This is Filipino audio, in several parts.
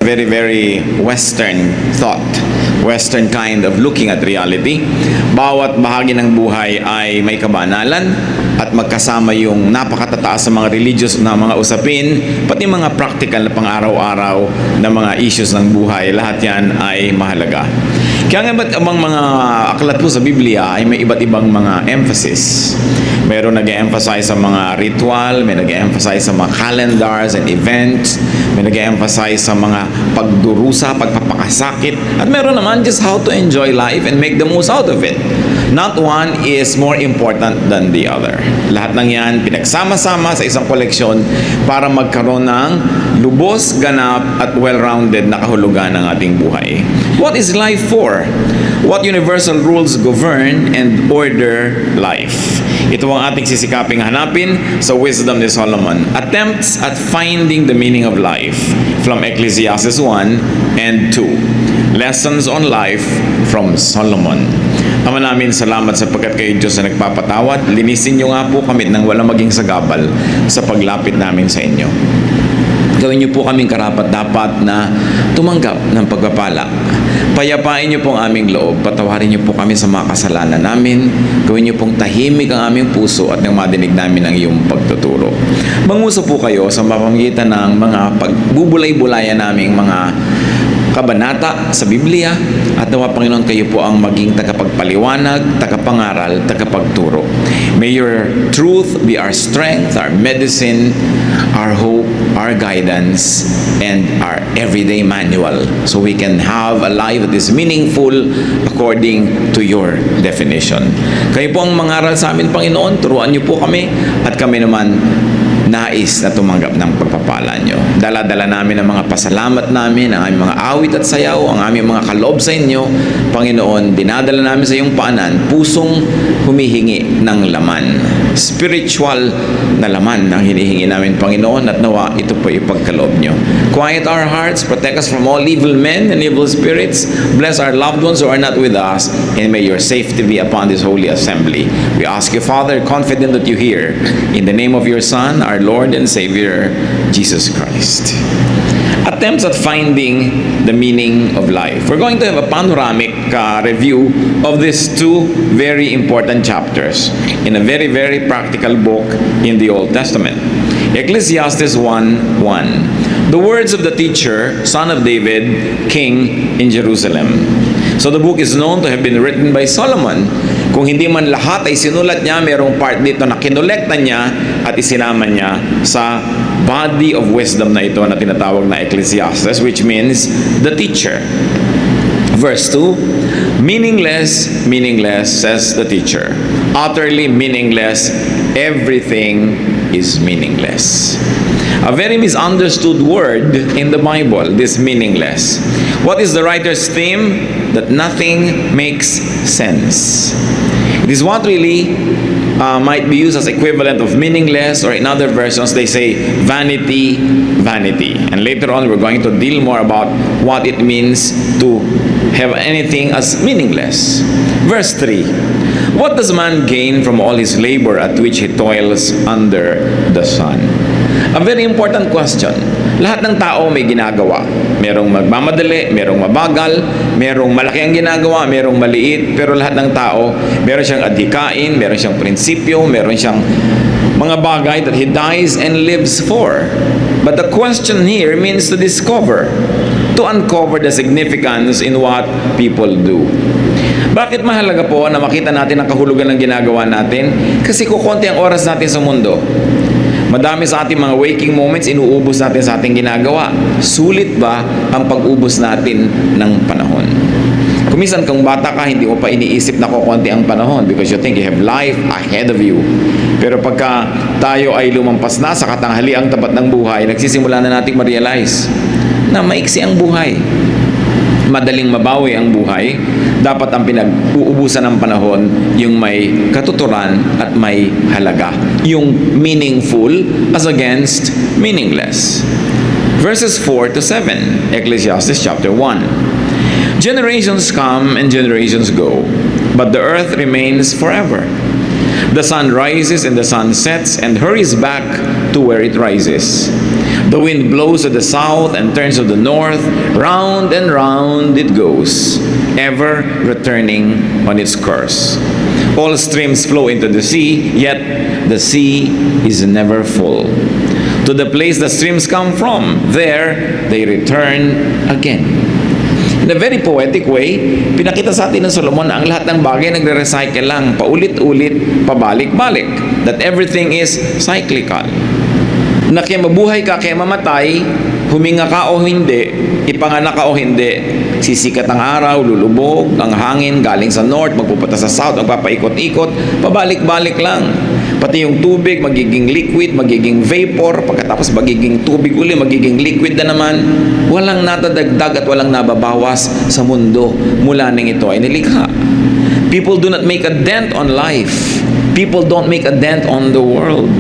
Very, very Western thought, Western kind of looking at reality. Bawat bahagi ng buhay ay may kabanalan at magkasama yung napakatataas sa mga religious na mga usapin, pati mga practical na pang-araw-araw na mga issues ng buhay. Lahat yan ay mahalaga. Kaya nga ba't amang mga aklat po sa Biblia ay may iba't ibang mga emphasis. Mayroon nag-emphasize sa mga ritual, may nag-emphasize sa mga calendars and events, may nag-emphasize sa mga pagdurusa, pagpapakasakit, at meron naman just how to enjoy life and make the most out of it. Not one is more important than the other. Lahat ng yan pinagsama-sama sa isang koleksyon para magkaroon ng lubos, ganap, at well-rounded na kahulugan ng ating buhay. What is life for? What universal rules govern and order life? Ito ang ating sisikaping hanapin sa Wisdom ni Solomon. Attempts at finding the meaning of life from Ecclesiastes 1 and 2. Lessons on life from Solomon. Ama namin, salamat sapagkat kayo Diyos na nagpapatawad. Linisin niyo nga po kami nang walang maging sagabal sa paglapit namin sa inyo. Gawin niyo po kaming karapat-dapat na tumanggap ng pagpapala. Payapain niyo po ang aming loob. Patawarin niyo po kami sa mga kasalanan namin. Gawin niyo pong tahimik ang aming puso at nang madinig namin ang iyong pagtuturo. Manguso po kayo sa pamamagitan ng mga pagbubulay-bulayan naming mga kabanata sa Biblia at nawa Panginoon kayo po ang maging tagapagpaliwanag, tagapangaral, tagapagturo. May your truth be our strength, our medicine, our hope, our guidance, and our everyday manual so we can have a life that is meaningful according to your definition. Kayo po ang mangaral sa amin, Panginoon. Turuan niyo po kami at kami naman nais na tumanggap ng pagpapala nyo. Dala-dala namin ang mga pasalamat namin, ang aming mga awit at sayaw, ang aming mga kaloob sa inyo. Panginoon, dinadala namin sa iyong paanan, pusong humihingi ng laman. Spiritual na laman ang hinihingi namin, Panginoon, at nawa ito po ipagkaloob nyo. Quiet our hearts, protect us from all evil men and evil spirits. Bless our loved ones who are not with us, and may your safety be upon this holy assembly. We ask you, Father, confident that you hear, in the name of your Son, our Lord and Savior, Jesus Christ. Attempts at finding the meaning of life. We're going to have a panoramic review of these two very important chapters in a very, very practical book in the Old Testament. Ecclesiastes 1:1. The words of the teacher, son of David, king in Jerusalem. So the book is known to have been written by Solomon. Kung hindi man lahat ay sinulat niya, mayroong part dito na kinolekta niya at isinama niya sa body of wisdom na ito na tinatawag na Ecclesiastes, which means the teacher. Verse 2, meaningless, meaningless, says the teacher. Utterly meaningless, everything is meaningless. A very misunderstood word in the Bible, this meaningless. What is the writer's theme? That nothing makes sense. It is what really might be used as equivalent of meaningless, or in other versions they say vanity, vanity. And later on we're going to deal more about what it means to have anything as meaningless. Verse 3. What does man gain from all his labor at which he toils under the sun? A very important question. Lahat ng tao may ginagawa. Merong magmamadali, merong mabagal, merong malaki ang ginagawa, merong maliit, pero lahat ng tao, meron siyang adhikain, meron siyang prinsipyo, meron siyang mga bagay that he dies and lives for. But the question here means to discover, to uncover the significance in what people do. Bakit mahalaga po na makita natin ang kahulugan ng ginagawa natin? Kasi kukonti ang oras natin sa mundo. Madami sa ating mga waking moments, inuubos natin sa ating ginagawa. Sulit ba ang pag-ubos natin ng panahon? Kuminsan kung bata ka, hindi mo pa iniisip na kukunti ang panahon because you think you have life ahead of you. Pero pagka tayo ay lumampas na sa katanghaliang tapat ng buhay, nagsisimula na nating ma-realize na maiksi ang buhay. Madaling mabawi ang buhay, dapat ang pinag-uubusan ng panahon yung may katuturan at may halaga. Yung meaningful as against meaningless. Verses 4 to 7, Ecclesiastes chapter 1. Generations come and generations go, but the earth remains forever. The sun rises and the sun sets and hurries back to where it rises. The wind blows to the south and turns to the north. Round and round it goes, ever returning on its course. All streams flow into the sea, yet the sea is never full. To the place the streams come from, there they return again. In a very poetic way, pinakita sa atin ng Solomon na ang lahat ng bagay nagre-recycle lang, paulit-ulit, pabalik-balik. That everything is cyclical. Na kaya mabuhay ka, kaya mamatay, huminga ka o hindi, ipanganak ka o hindi, sisikat ang araw, lulubog, ang hangin galing sa north, magpupunta sa south, magpapaikot-ikot, pabalik-balik lang. Pati yung tubig, magiging liquid, magiging vapor, pagkatapos magiging tubig uli, magiging liquid na naman. Walang natadagdag at walang nababawas sa mundo mula nang ito ay nilikha. People do not make a dent on life. People don't make a dent on the world.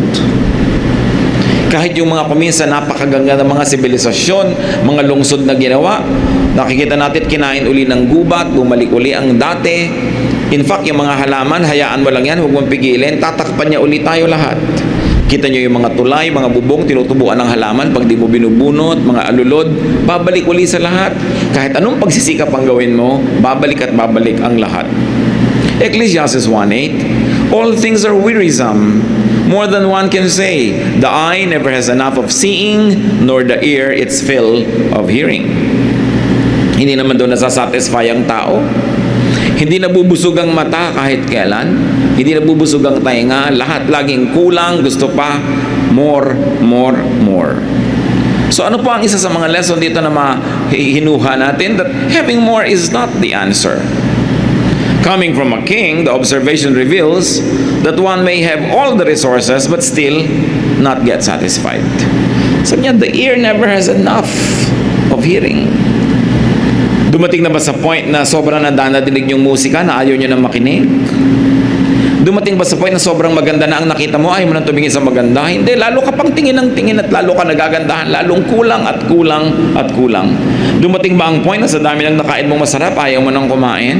Kahit yung mga kuminsan napakaganda ng mga sibilisasyon, mga lungsod na ginawa, nakikita natin kinain uli ng gubat, bumalik uli ang dati. In fact, yung mga halaman, hayaan mo lang yan, huwag mong pigilin, tatakpan niya uli tayo lahat. Kita niyo yung mga tulay, mga bubong, tinutubuan ng halaman, pag di mo binubunot, mga alulod, babalik uli sa lahat. Kahit anong pagsisikap ang gawin mo, babalik at babalik ang lahat. Ecclesiastes 1:8, all things are wearisome, more than one can say. The eye never has enough of seeing, nor the ear its fill of hearing. Hindi naman doon nasasatisfy ang tao. Hindi nabubusog ang mata kahit kailan. Hindi nabubusog ang tainga. Lahat laging kulang, gusto pa, more, more, more. So ano po ang isa sa mga lesson dito na mahihinuha natin? That having more is not the answer. Coming from a king, the observation reveals that one may have all the resources but still not get satisfied. Sabi niya, the ear never has enough of hearing. Dumating na ba sa point na sobrang nadadinig yung musika na ayaw nyo na makinig? Dumating ba sa point na sobrang maganda na ang nakita mo, ayaw mo nang tumingin sa maganda? Hindi, lalo ka pang tingin ng tingin at lalo ka nagagandahan, lalong kulang at kulang at kulang. Dumating ba ang point na sa dami ng nakain mong masarap, ayaw mo nang kumain?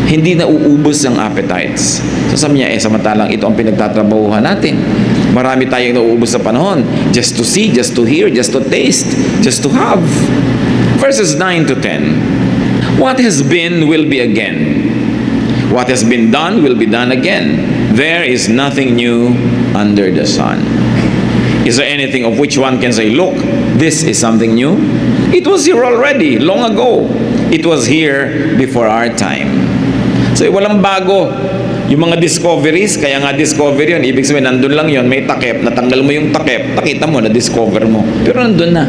Hindi na uubos ang appetites. So sabi niya, samantalang ito ang pinagtatrabahuhan natin. Marami tayong nauubos sa panahon. Just to see, just to hear, just to taste, just to have. Verses 9 to 10. What has been will be again. What has been done will be done again. There is nothing new under the sun. Is there anything of which one can say, look, this is something new? It was here already, long ago. It was here before our time. So, walang bago. Yung mga discoveries, kaya nga discovery yun, ibig sabihin, nandun lang yun, may takip, natanggal mo yung takip, nakita mo, na-discover mo. Pero nandun na.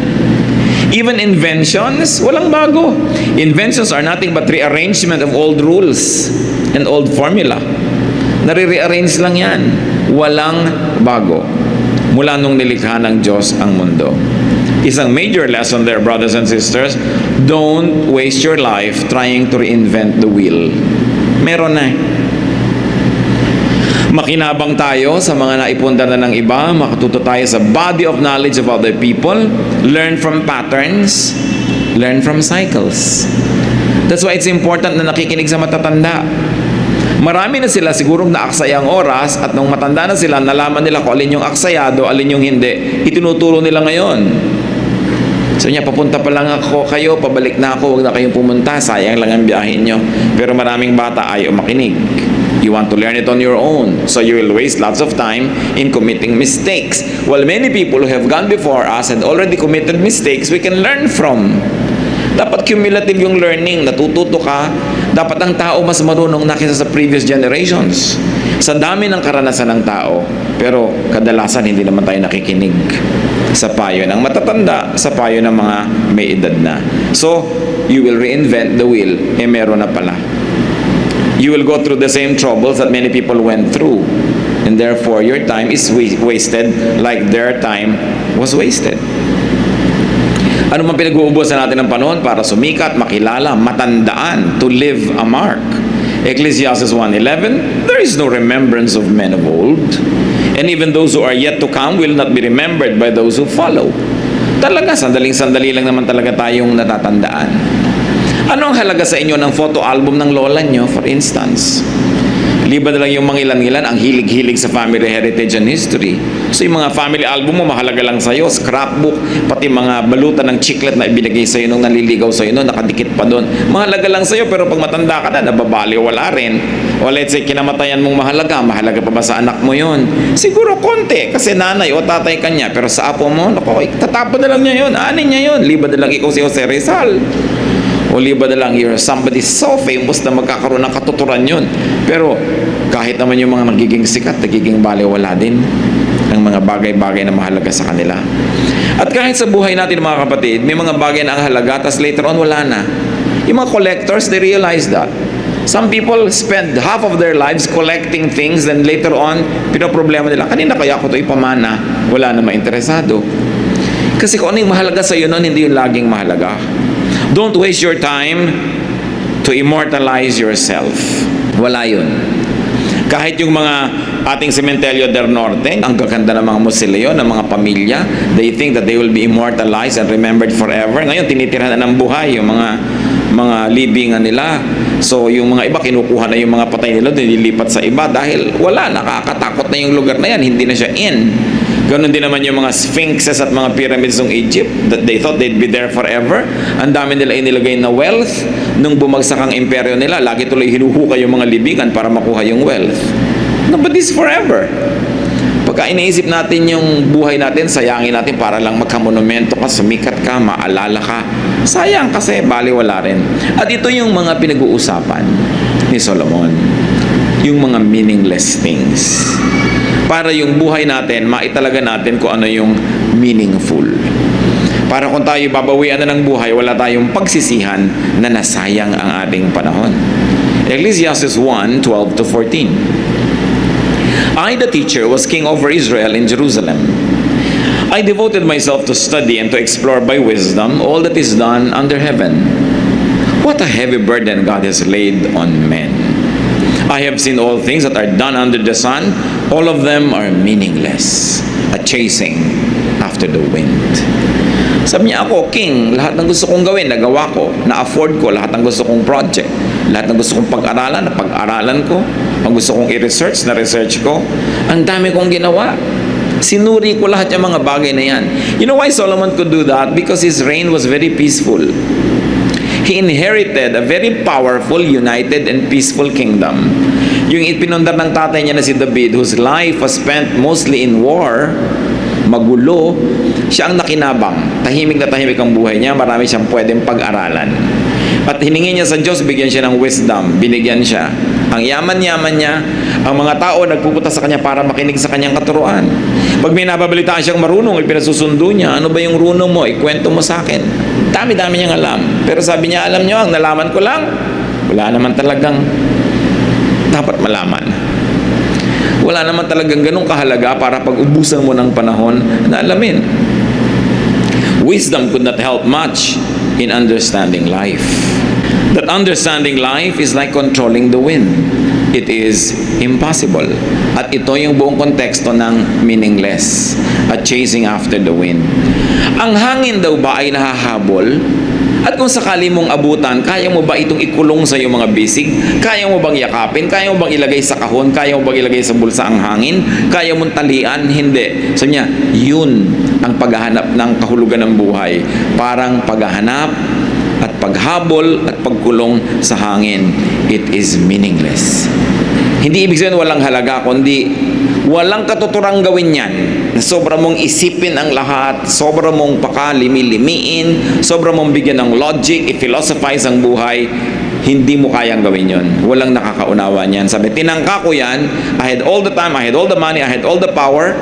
Even inventions, walang bago. Inventions are nothing but rearrangement of old rules and old formula. Nare-rearrange lang yan. Walang bago. Mula nung nilikha ng Diyos ang mundo. Isang major lesson there, brothers and sisters, don't waste your life trying to reinvent the wheel. Meron na. Makinabang tayo sa mga naipundar na ng iba, makatuto tayo sa body of knowledge of other people, learn from patterns, learn from cycles. That's why it's important na nakikinig sa matatanda. Marami na sila sigurong naaksaya ang oras at nung matanda na sila, nalaman nila kung alin yung aksayado, alin yung hindi. Itinuturo nila ngayon. So niya, papunta pa lang ako kayo, pabalik na ako, huwag na kayong pumunta, sayang lang ang biyahin nyo. Pero maraming bata ayaw makinig. You want to learn it on your own, so you will waste lots of time in committing mistakes. While many people who have gone before us and already committed mistakes, we can learn from. Dapat cumulative yung learning, natututo ka. Dapat ang tao mas marunong na kaysa sa previous generations. Sa dami ng karanasan ng tao, pero kadalasan hindi naman tayo nakikinig sa payo ng matatanda, sa payo ng mga may edad na. So, you will reinvent the wheel. Meron na pala. You will go through the same troubles that many people went through. And therefore, your time is wasted like their time was wasted. Ano man pinag-uubusan natin ng panahon para sumikat, makilala, matandaan, to leave a mark. Ecclesiastes 1:11, there is no remembrance of men of old, and even those who are yet to come will not be remembered by those who follow. Talaga, sandaling-sandali lang naman talaga tayong natatandaan. Ano ang halaga sa inyo ng photo album ng lola nyo, for instance? Liba na lang yung mga ilan-ilan ang hilig-hilig sa family heritage and history. So yung mga family album mo, mahalaga lang sa'yo, scrapbook, pati mga balutan ng chiclet na ibinigay sa'yo nung naliligaw sa'yo nung nakadikit pa doon. Mahalaga lang sa'yo, pero pag matanda ka na, nababali, wala rin. O let's say, kinamatayan mong mahalaga pa ba sa anak mo yun? Siguro konti, kasi nanay o tatay ka niya, pero sa apo mo, naku, tatapon na lang niya yun, anin niya yun, liba na lang ikaw si Jose Rizal. O liba na lang you're somebody so famous na magkakaroon ng katuturan yun. Pero kahit naman yung mga nagiging sikat, nagiging baliwala din ang mga bagay-bagay na mahalaga sa kanila. At kahit sa buhay natin mga kapatid, may mga bagay na ang halaga, tas later on wala na. Yung mga collectors, they realize that. Some people spend half of their lives collecting things, then later on, pinoproblema nila, kanina kaya ko ito ipamana, wala na mainteresado. Kasi kung ano yung mahalaga sa iyo noon, hindi yung laging mahalaga. Don't waste your time to immortalize yourself. Wala yun. Kahit yung mga ating Cementerio del Norte, ang gaganda ng mga musilyo, ng mga pamilya, they think that they will be immortalized and remembered forever. Ngayon, tinitirhan na ng buhay yung mga libingan nila. So, yung mga iba, kinukuha na yung mga patay nila, nililipat sa iba dahil wala, nakakatakot na yung lugar na yan, hindi na siya in. Ganon din naman yung mga sphinxes at mga pyramids ng Egypt that they thought they'd be there forever. Ang dami nila inilagay na wealth nung bumagsak ang imperyo nila. Lagi tuloy hinuhukay yung mga libingan para makuha yung wealth. No, but this forever. Pagka iniisip natin yung buhay natin, sayangin natin para lang magkamonumento ka, sumikat ka, maalala ka. Sayang kasi baliwala rin. At ito yung mga pinag-uusapan ni Solomon. Yung mga meaningless things. Para yung buhay natin, maitalaga natin kung ano yung meaningful. Para kung tayo babawian na ng buhay, wala tayong pagsisihan na nasayang ang ating panahon. Ecclesiastes 1:12-14. I, the teacher, was king over Israel in Jerusalem. I devoted myself to study and to explore by wisdom all that is done under heaven. What a heavy burden God has laid on men. I have seen all things that are done under the sun. All of them are meaningless, a chasing after the wind. Sabi niya, ako, king, lahat ng gusto kong gawin, nagawa ko, na-afford ko, lahat ng gusto kong project, lahat ng gusto kong pag-aralan, napag-aralan ko, ang gusto kong i-research, na-research ko, ang dami kong ginawa. Sinuri ko lahat yung mga bagay na yan. You know why Solomon could do that? Because his reign was very peaceful. He inherited a very powerful, united, and peaceful kingdom. Yung ipinundar ng tatay niya na si David, whose life was spent mostly in war, magulo, siya ang nakinabang. Tahimik na tahimik ang buhay niya, marami siyang pwedeng pag-aralan. At hiningi niya sa Diyos, bigyan siya ng wisdom, binigyan siya. Ang yaman-yaman niya, ang mga tao nagpupunta sa kanya para makinig sa kanyang katuruan. Pag may nababalitaan siyang marunong, ipinasusundo niya, ano ba yung runong mo? Ikwento mo sa akin. Dami-dami niyang alam. Pero sabi niya, alam niyo, ang nalaman ko lang, wala naman talagang dapat malaman. Wala naman talagang ganong kahalaga para pag-ubusan mo ng panahon na alamin. Wisdom could not help much in understanding life. That understanding life is like controlling the wind. It is impossible. At ito yung buong konteksto ng meaningless at chasing after the wind. Ang hangin daw ba ay nahahabol? At kung sakali mong abutan, kaya mo ba itong ikulong sa iyong mga bisig? Kaya mo bang yakapin? Kaya mo bang ilagay sa kahon? Kaya mo bang ilagay sa bulsa ang hangin? Kaya mong talian? Hindi. Sabi niya, yun ang paghahanap ng kahulugan ng buhay. Parang paghahanap at paghabol at pagkulong sa hangin. It is meaningless. Hindi ibig sabihin walang halaga, kundi walang katuturang gawin yan. Sobra mong isipin ang lahat, sobra mong pakalimi-limiin, sobra mong bigyan ng logic, i-philosophize ang buhay, hindi mo kayang gawin yon. Walang nakakaunawa niyan. Sabi, tinangka ko yan, I had all the time, I had all the money, I had all the power.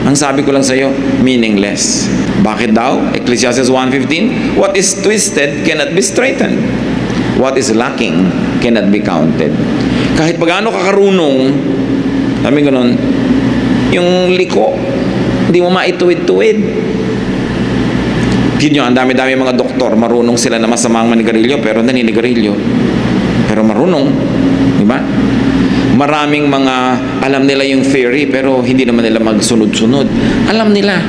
Ang sabi ko lang sa iyo, meaningless. Bakit daw? Ecclesiastes 1:15, what is twisted cannot be straightened. What is lacking cannot be counted. Kahit pag-ano kakarunong, sabi ganun, yung liko, hindi mo maituwid-tuwid. Yun yung ang dami-dami mga doktor, marunong sila na masamang manigarilyo, pero naninigarilyo. Pero marunong, di ba? Maraming mga, alam nila yung theory, pero hindi naman nila magsunod-sunod. Alam nila.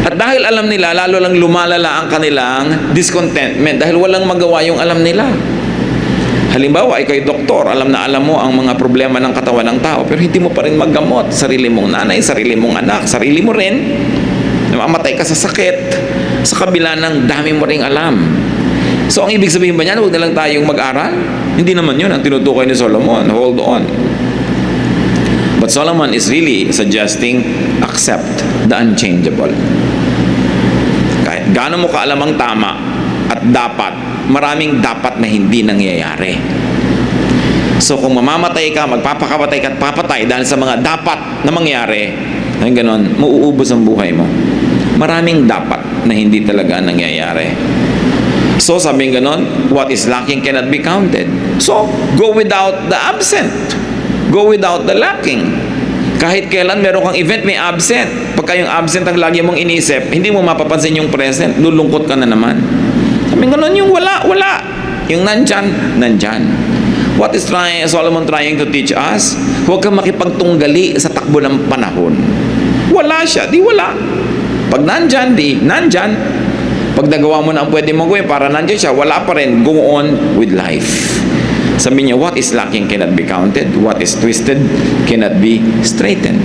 At dahil alam nila, lalo lang lumalala ang kanilang discontentment dahil walang magawa yung alam nila. Halimbawa, ikaw ay doktor, alam na alam mo ang mga problema ng katawan ng tao, pero hindi mo pa rin maggamot sarili mong nanay, sarili mong anak, sarili mo rin. Namamatay ka sa sakit, sa kabila ng dami mo ring alam. So, ang ibig sabihin ba niyan, huwag na lang tayong mag-aral? Hindi naman yun ang tinutukoy ni Solomon. Hold on. But Solomon is really suggesting accept the unchangeable. Kahit gaano mo kaalam ang tama at dapat, maraming dapat na hindi nangyayari. So kung mamamatay ka, magpapakamatay ka at papatay dahil sa mga dapat na mangyari, ay ganon, mauubos ang buhay mo. Maraming dapat na hindi talaga nangyayari. So sabing ganon, what is lacking cannot be counted. So go without the absent. Go without the lacking. Kahit kailan meron kang event, may absent. Pagka yung absent ang lagi mong inisip, hindi mo mapapansin yung present, lulungkot ka na naman. Sabing ganon, yung wala. Yung nandyan. What is Solomon trying to teach us? Huwag kang makipagtunggali sa takbo ng panahon. Wala siya, di wala. Pag nandyan, di nandyan. Pag nagawa mo na ang pwede mong gawin para nandyan siya, wala pa rin. Go on with life. Sabi niya, what is lacking cannot be counted. What is twisted cannot be straightened.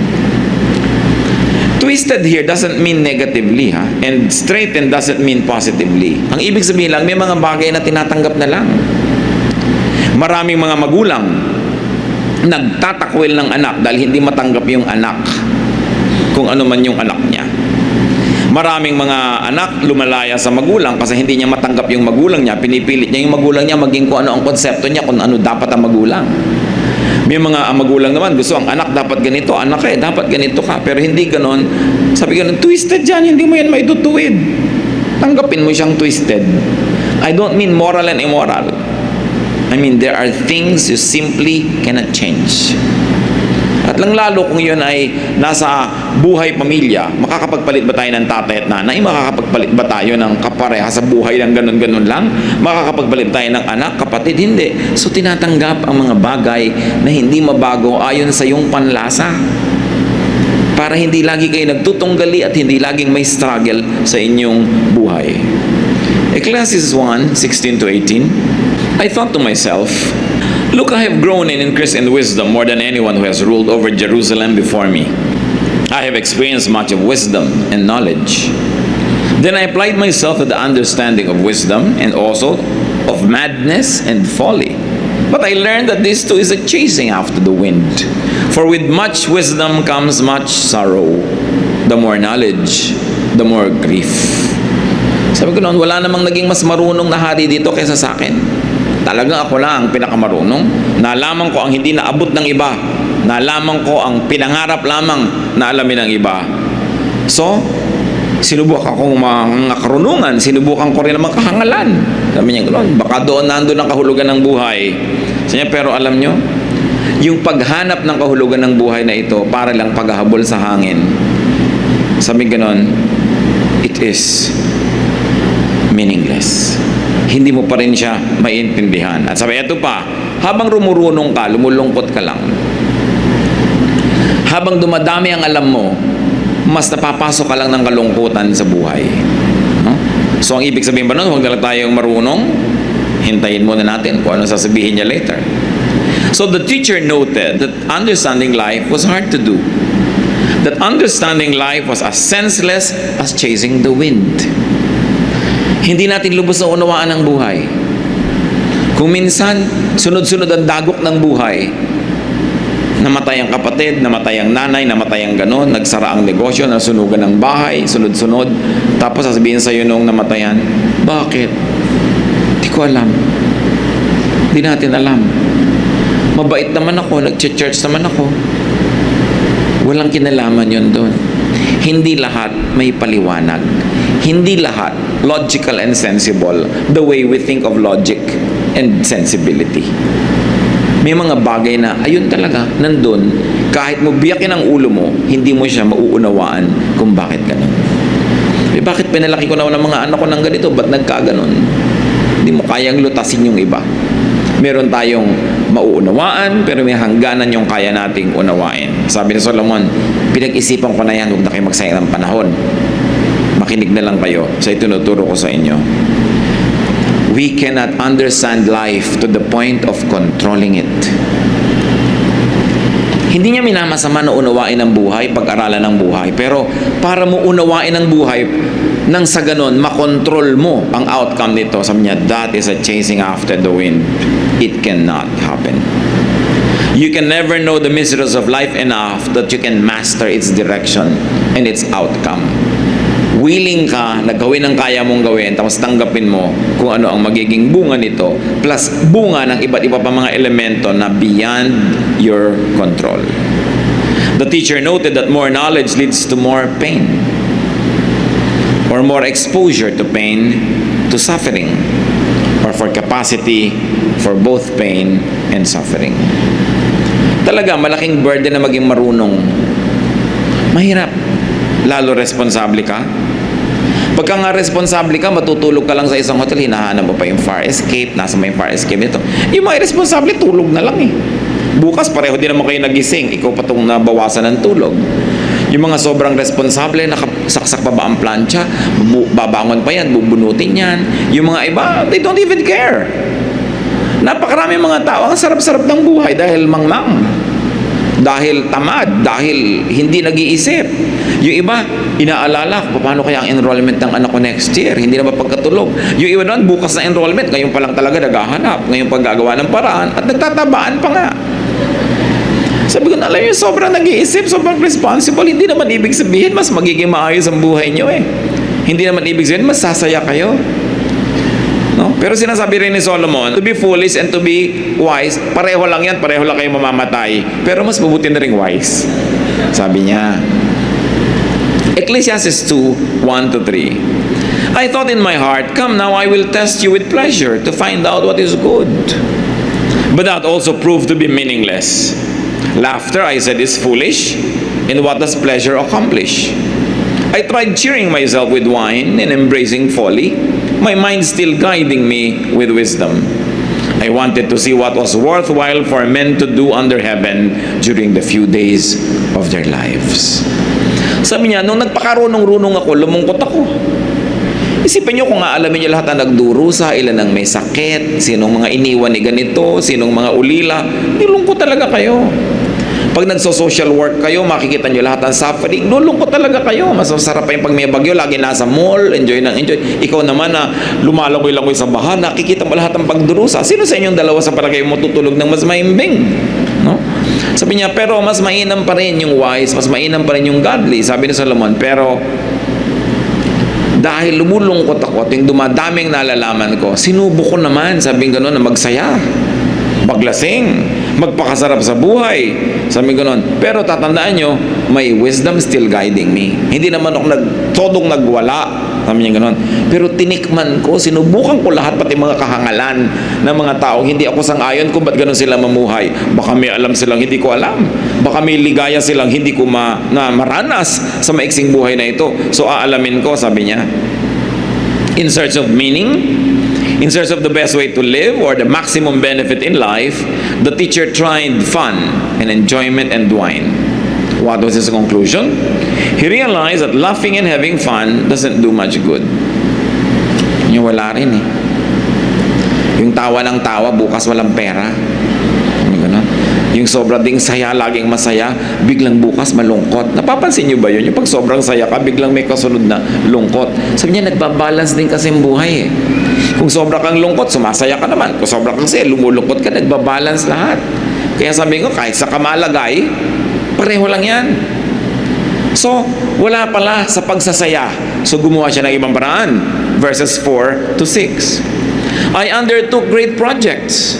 Twisted here doesn't mean negatively, and straightened doesn't mean positively. Ang ibig sabihin lang, may mga bagay na tinatanggap na lang. Maraming mga magulang nagtatakwil ng anak dahil hindi matanggap yung anak kung ano man yung anak niya. Maraming mga anak lumalaya sa magulang kasi hindi niya matanggap yung magulang niya. Pinipilit niya yung magulang niya maging kung ano ang konsepto niya, kung ano dapat ang magulang. May mga magulang naman gusto ang anak dapat ganito, anak dapat ganito ka, pero hindi ganon. Sabi ganon, twisted yan, hindi mo yan maitutuwid. Tanggapin mo siyang twisted. I don't mean moral and immoral. I mean there are things you simply cannot change. At lang lalo kung yun ay nasa buhay pamilya, makakapagpalit ba tayo ng tatay at nanay? Makakapagpalit ba tayo ng kapareha sa buhay ng ganun-ganun lang? Makakapagpalit tayo ng anak, kapatid? Hindi. So tinatanggap ang mga bagay na hindi mabago ayon sa iyong panlasa. Para hindi lagi kayo nagtutunggali at hindi laging may struggle sa inyong buhay. Ecclesiastes 1:16-18, I thought to myself, look, I have grown in increase in wisdom more than anyone who has ruled over Jerusalem before me. I have experienced much of wisdom and knowledge. Then I applied myself to the understanding of wisdom and also of madness and folly. But I learned that this too is a chasing after the wind. For with much wisdom comes much sorrow. The more knowledge, the more grief. Sabi ko noon, wala namang naging mas marunong na hari dito kaysa sa akin. Talagang ako lang ang pinakamarunong. Nalaman ko ang hindi naabot ng iba. Nalaman ko ang pinangarap lamang na alamin ng iba. So, sinubukan akong mga karunungan. Sinubukan ko rin ang mga kahangalan. Sabi niya, baka doon nandun ang kahulugan ng buhay. Sabi niya, pero alam nyo, yung paghanap ng kahulugan ng buhay na ito, para lang paghahabol sa hangin. Sabi ganon, it is meaningless. Hindi mo pa rin siya maintindihan. At sabi, ito pa, habang rumurunong ka, lumulungkot ka lang. Habang dumadami ang alam mo, mas napapasok ka lang ng kalungkutan sa buhay. No? So, ang ibig sabihin ba nun, huwag na lang tayong marunong, hintayin muna natin kung ano sasabihin niya later. So, the teacher noted that understanding life was hard to do. That understanding life was as senseless as chasing the wind. Hindi natin lubos na unawaan ang buhay. Kung minsan, sunod-sunod ang dagok ng buhay. Namatay ang kapatid, namatay ang nanay, namatay ang ganon, nagsara ang negosyo, nasunugan ang bahay, sunod-sunod. Tapos sasabihin sa'yo nung namatayan, bakit? Di ko alam. Di natin alam. Mabait naman ako, nag-church naman ako. Walang kinalaman yun doon. Hindi lahat may paliwanag. Hindi lahat logical and sensible the way we think of logic and sensibility. May mga bagay na ayun talaga, nandun, kahit mo biyakin ang ulo mo, hindi mo siya mauunawaan kung bakit ganun. Bakit pinalaki ko na ng mga anak ko ng ganito? Ba't nagkaganon? Hindi mo kayang lutasin yung iba. Meron tayong mauunawaan, pero may hangganan yung kaya nating unawain. Sabi ni Solomon, pinag-isipan ko na yan, huwag na kayo magsayang ng panahon. Makinig na lang kayo sa itinuturo ko sa inyo. we cannot understand life to the point of controlling it. Hindi niya minamasama na unawain ang buhay, pag-aralan ng buhay. Pero para mo unawain ang buhay, nang sa ganon, makontrol mo ang outcome nito. Sabi niya, that is a chasing after the wind. It cannot happen. You can never know the mysteries of life enough that you can master its direction and its outcome. Willing ka na gawin ang kaya mong gawin, tapos tanggapin mo kung ano ang magiging bunga nito, plus bunga ng iba't iba pa mga elemento na beyond your control. The teacher noted that more knowledge leads to more pain, or more exposure to pain, to suffering, or for capacity for both pain and suffering. Talaga, malaking burden na maging marunong. Mahirap. Lalo responsable ka. Pagka nga responsable ka, matutulog ka lang sa isang hotel, hinahanap mo pa yung fire escape, nasa may fire escape nito. Yung mga responsable, tulog na lang eh. Bukas, pareho din naman kayo nagising, ikaw pa itong nabawasan ng tulog. Yung mga sobrang responsable, nakasaksak pa ba ang plancha, babangon pa yan, bubunutin yan. Yung mga iba, they don't even care. Napakarami mga tao, ang sarap-sarap ng buhay dahil mangmang, dahil tamad, dahil hindi nag-iisip. Yung iba, inaalala, paano kaya ang enrollment ng anak ko next year? Hindi na ba pagkatulog? Yung iba naman, bukas na enrollment, ngayon pa lang talaga naghahanap, ngayon pa gagawa ng paraan, at nagtatabaan pa nga. Sabi ko, alam nyo, sobrang nag-iisip, sobrang responsible, hindi naman ibig sabihin, mas magiging maayos ang buhay nyo eh. Hindi naman ibig sabihin, mas sasaya kayo. No? Pero sinasabi rin ni Solomon, to be foolish and to be wise, pareho lang yan, pareho lang kayo mamamatay. Pero mas mabuti na rin wise. Sabi niya. Ecclesiastes 2, 1-3. I thought in my heart, come now, I will test you with pleasure to find out what is good. But that also proved to be meaningless. Laughter, I said, is foolish, and what does pleasure accomplish? I tried cheering myself with wine and embracing folly, my mind still guiding me with wisdom. I wanted to see what was worthwhile for men to do under heaven during the few days of their lives. Sabi niya, nung nagpakarunong-runong ako, lumungkot ako. Isipin niyo kung aalamin niyo lahat ang nagdurusa, ilan ang may sakit, sinong mga iniwan ni ganito, sinong mga ulila, nilungkot talaga kayo. Pag nagso-social work kayo, makikita nyo lahat ng suffering, lulungkot talaga kayo. Mas masarap pa yung pag may bagyo, lagi nasa mall, enjoy ng enjoy. Ikaw naman na lumalangoy-langoy sa baha, nakikita mo lahat ng pagdurusa. Sino sa inyong dalawa sa palagay mo tutulog ng mas maimbing? No? Sabi niya, pero mas mainam pa rin yung wise, mas mainam pa rin yung godly. Sabi ni Solomon, pero dahil lumulungkot ako at yung dumadaming nalalaman ko, sinubo ko naman, sabi gano'n, na magsaya, maglasing, magpakasarap sa buhay, sabi gano'n. Pero tatandaan nyo, may wisdom still guiding me. Hindi naman ako todong nagwala, sabi niya gano'n. Pero tinikman ko, sinubukan ko lahat, pati mga kahangalan ng mga taong hindi ako sang-ayon kung ba't gano'n sila mamuhay. Baka may alam silang hindi ko alam. Baka may ligaya silang hindi ko maranas sa maiksing buhay na ito. So aalamin ko, sabi niya. In search of meaning, in search of the best way to live or the maximum benefit in life, the teacher tried fun and enjoyment and wine. What was his conclusion? He realized that laughing and having fun doesn't do much good. Yung wala rin eh. Yung tawa ng tawa, bukas walang pera. Yung sobra ding saya, laging masaya, biglang bukas malungkot. Napapansin nyo ba yun? Yung pag sobrang saya ka, biglang may kasunod na lungkot. Sabi niya, nagbabalance din kasi yung buhay eh. Kung sobra kang lungkot, sumasaya ka naman. Kung sobra kang saya, lumulungkot ka, nagbabalance lahat. Kaya sabi ko, kahit sa kamalagay, pareho lang yan. So, wala pala sa pagsasaya. So, gumawa siya ng ibang paraan. Verses 4-6. I undertook great projects.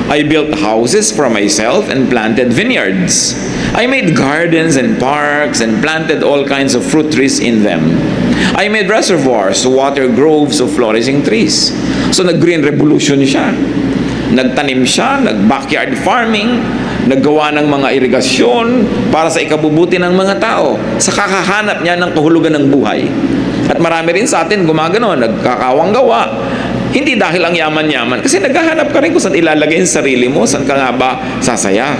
I built houses for myself and planted vineyards. I made gardens and parks and planted all kinds of fruit trees in them. I made reservoirs to water groves of flourishing trees. So nag-green revolution siya. Nagtanim siya, nag-backyard farming, naggawa ng mga irigasyon para sa ikabubuti ng mga tao. Sa kakahanap niya ng kahulugan ng buhay. At marami rin sa atin gumagano, nagkakawang gawa. Hindi dahil ang yaman-yaman. Kasi naghahanap ka rin kung saan ilalagay ang sarili mo. Saan ka nga ba sasaya?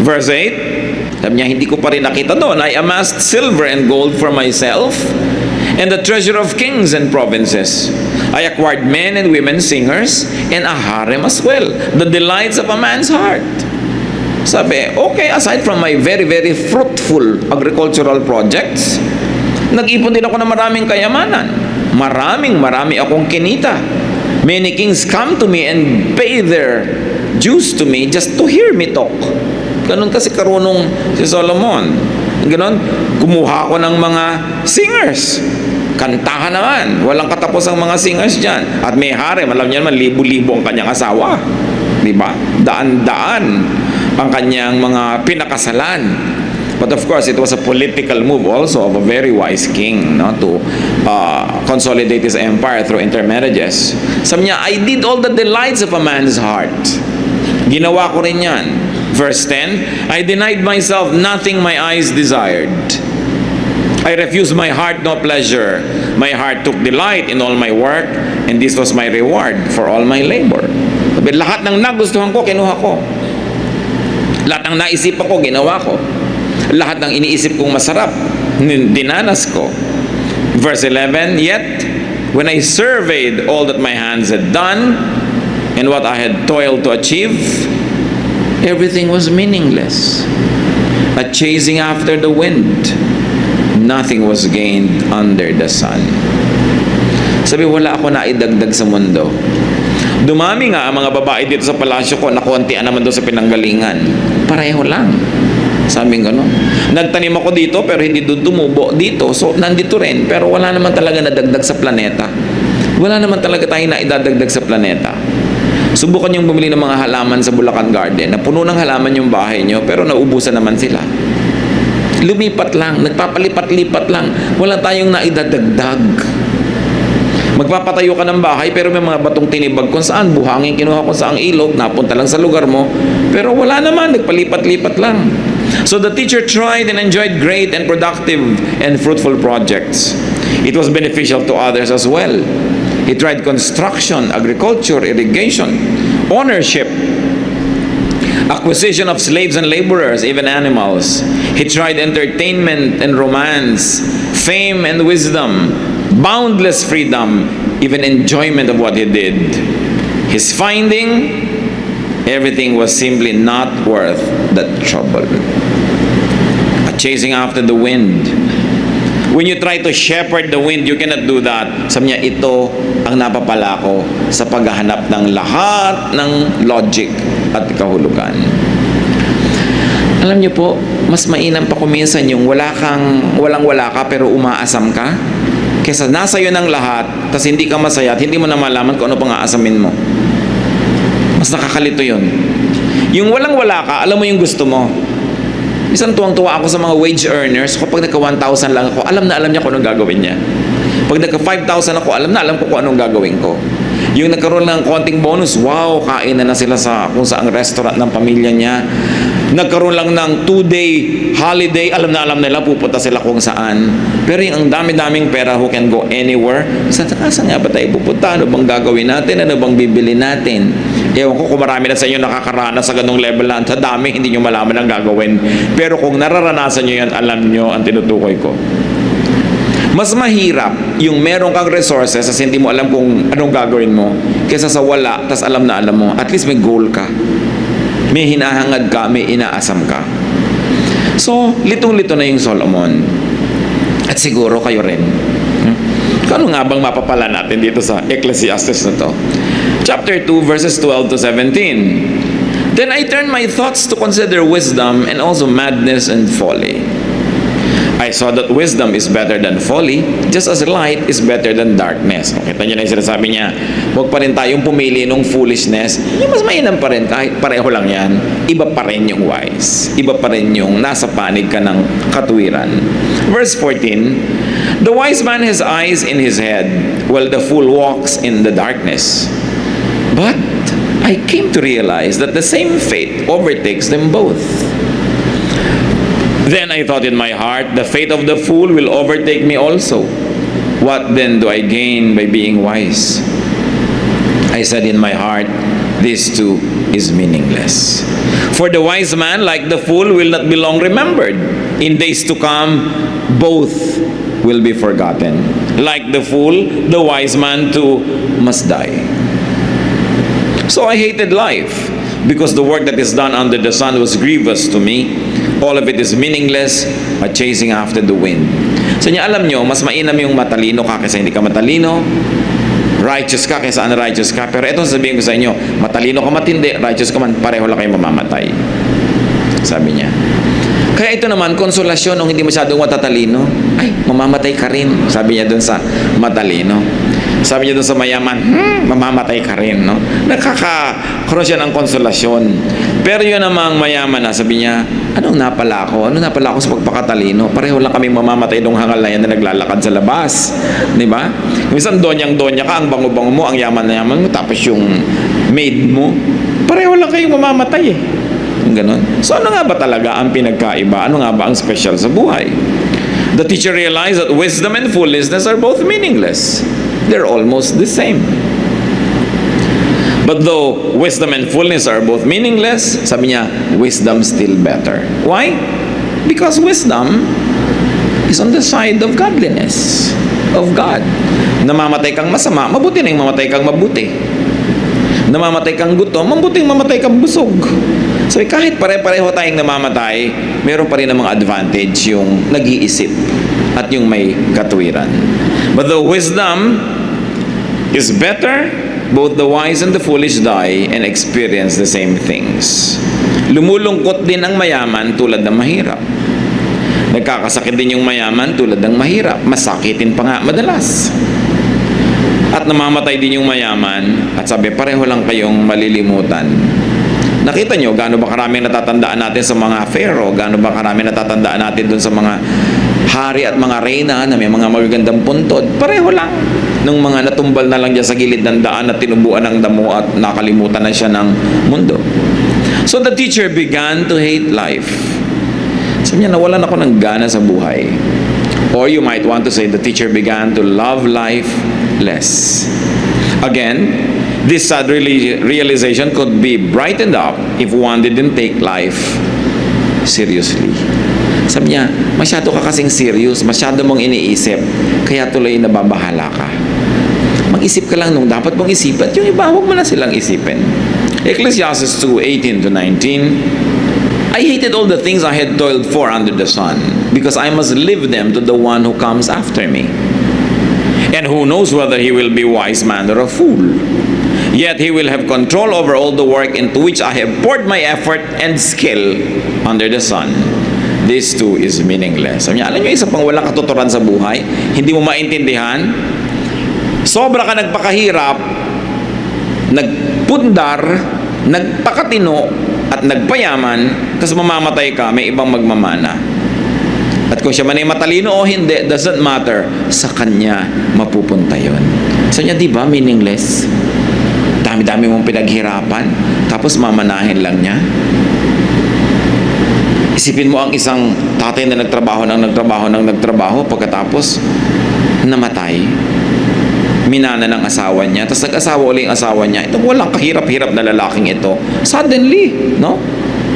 Verse 8. Sabi niya, hindi ko pa rin nakita doon. I amassed silver and gold for myself and the treasure of kings and provinces. I acquired men and women singers and a harem as well, the delights of a man's heart. Sabi, okay, aside from my very, very fruitful agricultural projects, nag-ipon din ako ng maraming kayamanan. Marami akong kinita. Many kings come to me and pay their dues to me just to hear me talk. Ganun kasi karunong si Solomon. Ganun, kumuha ko ng mga singers. Kantahan naman. Walang katapos ang mga singers dyan. At may harem, alam niyo naman, libo-libo ang kanyang asawa. Diba? Daan-daan ang kanyang mga pinakasalan. But of course, it was a political move also of a very wise king, no, to consolidate his empire through intermarriages. Sabi niya, I did all the delights of a man's heart. Ginawa ko rin yan. Verse 10, I denied myself nothing my eyes desired. I refused my heart no pleasure. My heart took delight in all my work, and this was my reward for all my labor. Sabi, lahat ng nagustuhan ko, kinuha ko. Lahat ng naisipan ko, ginawa ko. Lahat ng iniisip kong masarap, dinanas ko. Verse 11, yet, when I surveyed all that my hands had done, and what I had toiled to achieve, everything was meaningless. A chasing after the wind. Nothing was gained under the sun. Sabi, wala ako naidagdag sa mundo. Dumami nga ang mga babae dito sa palasyo ko na kontian naman doon sa pinanggalingan. Pareho lang. Sabi gano'n. Nagtanim ako dito pero hindi doon tumubo dito. So, nandito rin. Pero wala naman talaga nadagdag sa planeta. Wala naman talaga tayo na idadagdag sa planeta. Subukan niyong bumili ng mga halaman sa Bulacan Garden na puno ng halaman yung bahay niyo pero naubusan naman sila. Lumipat lang. Nagpapalipat-lipat lang. Wala tayong naidadagdag. Magpapatayo ka ng bahay pero may mga batong tinibag kung saan, buhangin kinuha kung saang ilog, napunta lang sa lugar mo, pero wala naman, nagpalipat-lipat lang. So the teacher tried and enjoyed great and productive and fruitful projects. It was beneficial to others as well. He tried construction, agriculture, irrigation, ownership, acquisition of slaves and laborers, even animals. He tried entertainment and romance, fame and wisdom, boundless freedom, even enjoyment of what he did. His finding, everything was simply not worth the trouble. Chasing after the wind. When you try to shepherd the wind, you cannot do that. Sabi niya, ito ang napapala ko sa paghahanap ng lahat ng logic at kahulugan. Alam niyo po, mas mainam pa kuminsan yung walang-wala ka pero umaasam ka. Kesa nasa iyo ng lahat, tas hindi ka masaya at hindi mo na malaman kung ano pang aasamin mo. Mas nakakalito yun. Yung walang-wala ka, alam mo yung gusto mo. Minsan tuwang-tuwa ako sa mga wage earners. Kapag nagka 1,000 lang ako, alam niya kung anong gagawin niya. Pag nagka 5,000 ako, alam ko kung anong gagawin ko. Yung nagkaroon ng konting bonus, wow, kain na sila sa kung saang restaurant ng pamilya niya. Nagkaroon lang ng 2-day holiday, alam nila, pupunta sila kung saan. Pero yung ang dami-daming pera who can go anywhere, saan nga ba tayo pupunta? Ano bang gagawin natin? Ano bang bibili natin? Ewan ko kung marami na sa inyo nakakaranas sa ganung level na sa dami, hindi nyo malaman ang gagawin. Pero kung nararanasan nyo yan, alam nyo ang tinutukoy ko. Mas mahirap yung meron kang resources at hindi mo alam kung anong gagawin mo kaysa sa wala, tas alam na alam mo. At least may goal ka. May hinahangad ka, may inaasam ka. So, litong-lito na yung Solomon. At siguro kayo rin. Kano nga bang mapapala natin dito sa Ecclesiastes na to? Chapter 2, verses 12 to 17. Then I turned my thoughts to consider wisdom and also madness and folly. I saw that wisdom is better than folly, just as light is better than darkness. Kita niyo na yung sinasabi niya, huwag pa rin tayong pumili ng foolishness. Yung mas mainam pa rin, kahit pareho lang yan, iba pa rin yung wise. Iba pa rin yung nasa panig ka ng katuwiran. Verse 14, the wise man has eyes in his head, while the fool walks in the darkness. But I came to realize that the same fate overtakes them both. Then I thought in my heart, the fate of the fool will overtake me also. What then do I gain by being wise? I said in my heart, this too is meaningless. For the wise man, like the fool, will not be long remembered. In days to come, both will be forgotten. Like the fool, the wise man too must die. So I hated life, because the work that is done under the sun was grievous to me. All of it is meaningless, a chasing after the wind. So niya, alam nyo, mas mainam yung matalino ka kaysa hindi ka matalino, righteous ka kaysa unrighteous ka. Pero ito sabihin ko sa inyo, matalino ka matindi, righteous ka man, pareho lang kayo mamamatay. Sabi niya. Kaya ito naman, konsolasyon nung hindi masyadong matatalino, ay, mamamatay ka rin. Sabi niya dun sa matalino. Sabi niya dun sa mayaman, mamamatay ka rin, no? Nakakaroon siya ng konsolasyon. Pero yun namang mayaman na, sabi niya, anong napala ako? Ano napala ako sa pagpakatalino? Pareho lang kaming mamamatay nung hangal na yan na naglalakad sa labas. Di ba? Minsan donyang-donya ka, ang bango-bango mo, ang yaman na yaman mo, tapos yung maid mo, pareho lang kayong mamamatay eh. Ganon. So ano nga ba talaga ang pinagkaiba? Ano nga ba ang special sa buhay? The teacher realized that wisdom and foolishness are both meaningless. They're almost the same. But though wisdom and foolishness are both meaningless, sabi niya, wisdom still better. Why? Because wisdom is on the side of godliness, of God. Namamatay kang masama, mabuti na yung mamatay kang mabuti. Namamatay kang gutom, mabuting mamatay kang busog. So kahit pare-pareho tayong namamatay, meron pa rin namang advantage yung nag-iisip at yung may katuwiran. But the wisdom is better, both the wise and the foolish die and experience the same things. Lumulungkot din ang mayaman tulad ng mahirap. Nagkakasakit din yung mayaman tulad ng mahirap. Masakitin pa nga madalas. At namamatay din yung mayaman at sabi, pareho lang kayong malilimutan. Nakita nyo, gaano ba karami natatandaan natin sa mga pharaoh? Gaano ba karami natatandaan natin dun sa mga hari at mga reyna na may mga magagandang puntod? Pareho lang. Nung mga natumbal na lang dyan sa gilid ng daan at tinubuan ng damo at nakalimutan na siya ng mundo. So the teacher began to hate life. Sabi niya, nawalan ako ng gana sa buhay. Or you might want to say, the teacher began to love life less. Again, this sad realization could be brightened up if one didn't take life seriously. Sabi niya, masyado ka kasing serious, masyado mong iniisip, kaya tuloy nababahala ka. Mag-isip ka lang nung dapat mong isipan, yung iba, huwag mo na silang isipin. Ecclesiastes 2:18-19, I hated all the things I had toiled for under the sun, because I must leave them to the one who comes after me. And who knows whether he will be wise man or a fool. Yet he will have control over all the work into which I have poured my effort and skill under the sun. This too is meaningless. Sabi niya, alam niyo, isa pang walang katuturan sa buhay, hindi mo maintindihan, sobra ka nagpakahirap, nagpundar, nagpakatino, at nagpayaman, tapos mamamatay ka, may ibang magmamana. At kung siya man ay matalino o hindi, doesn't matter, sa kanya mapupunta yun. Sabi niya, di ba, meaningless? Dami-dami mong pinaghirapan, tapos mamanahin lang niya. Isipin mo ang isang tatay na nagtrabaho, pagkatapos namatay. Minana ng asawa niya, tapos nag-asawa ulit ang asawa niya. Ito walang kahirap-hirap na lalaking ito. Suddenly, no?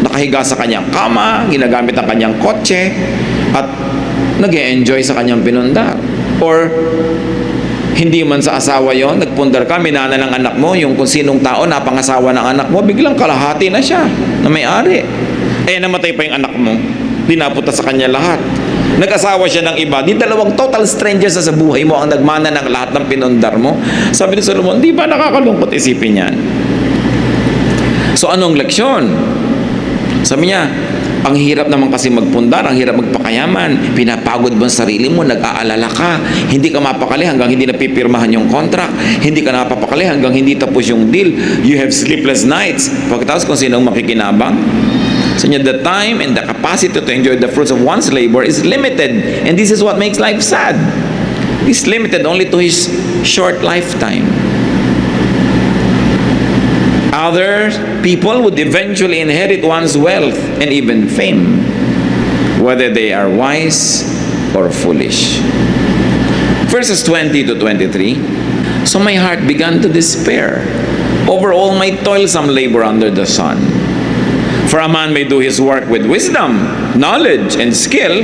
Nakahiga sa kanyang kama, ginagamit ang kanyang kotse, at nag-e-enjoy sa kanyang pinundar. Or hindi man sa asawa yon, nagpundar ka, minana ng anak mo, yung kung sinong tao napangasawa ng anak mo, biglang kalahati na siya na may-ari. Namatay pa yung anak mo, dinapunta sa kanya lahat. Nag-asawa siya ng iba, di dalawang total strangers sa buhay mo ang nagmana ng lahat ng pinundar mo. Sabi ni Solomon, di ba nakakalungkot isipin yan? So anong leksyon? Sabi niya, ang hirap naman kasi magpundar, ang hirap magpakayaman, pinapagod mo ang sarili mo, nag-aalala ka, hindi ka mapakali hanggang hindi napipirmahan yung contract, hindi ka napapakali hanggang hindi tapos yung deal, you have sleepless nights. Pagkatapos kung sinong makikinabang, so the time and the capacity to enjoy the fruits of one's labor is limited, and this is what makes life sad. He's limited only to his short lifetime. Other people would eventually inherit one's wealth and even fame, whether they are wise or foolish. Verses 20-23, so my heart began to despair over all my toilsome labor under the sun. For a man may do his work with wisdom, knowledge, and skill,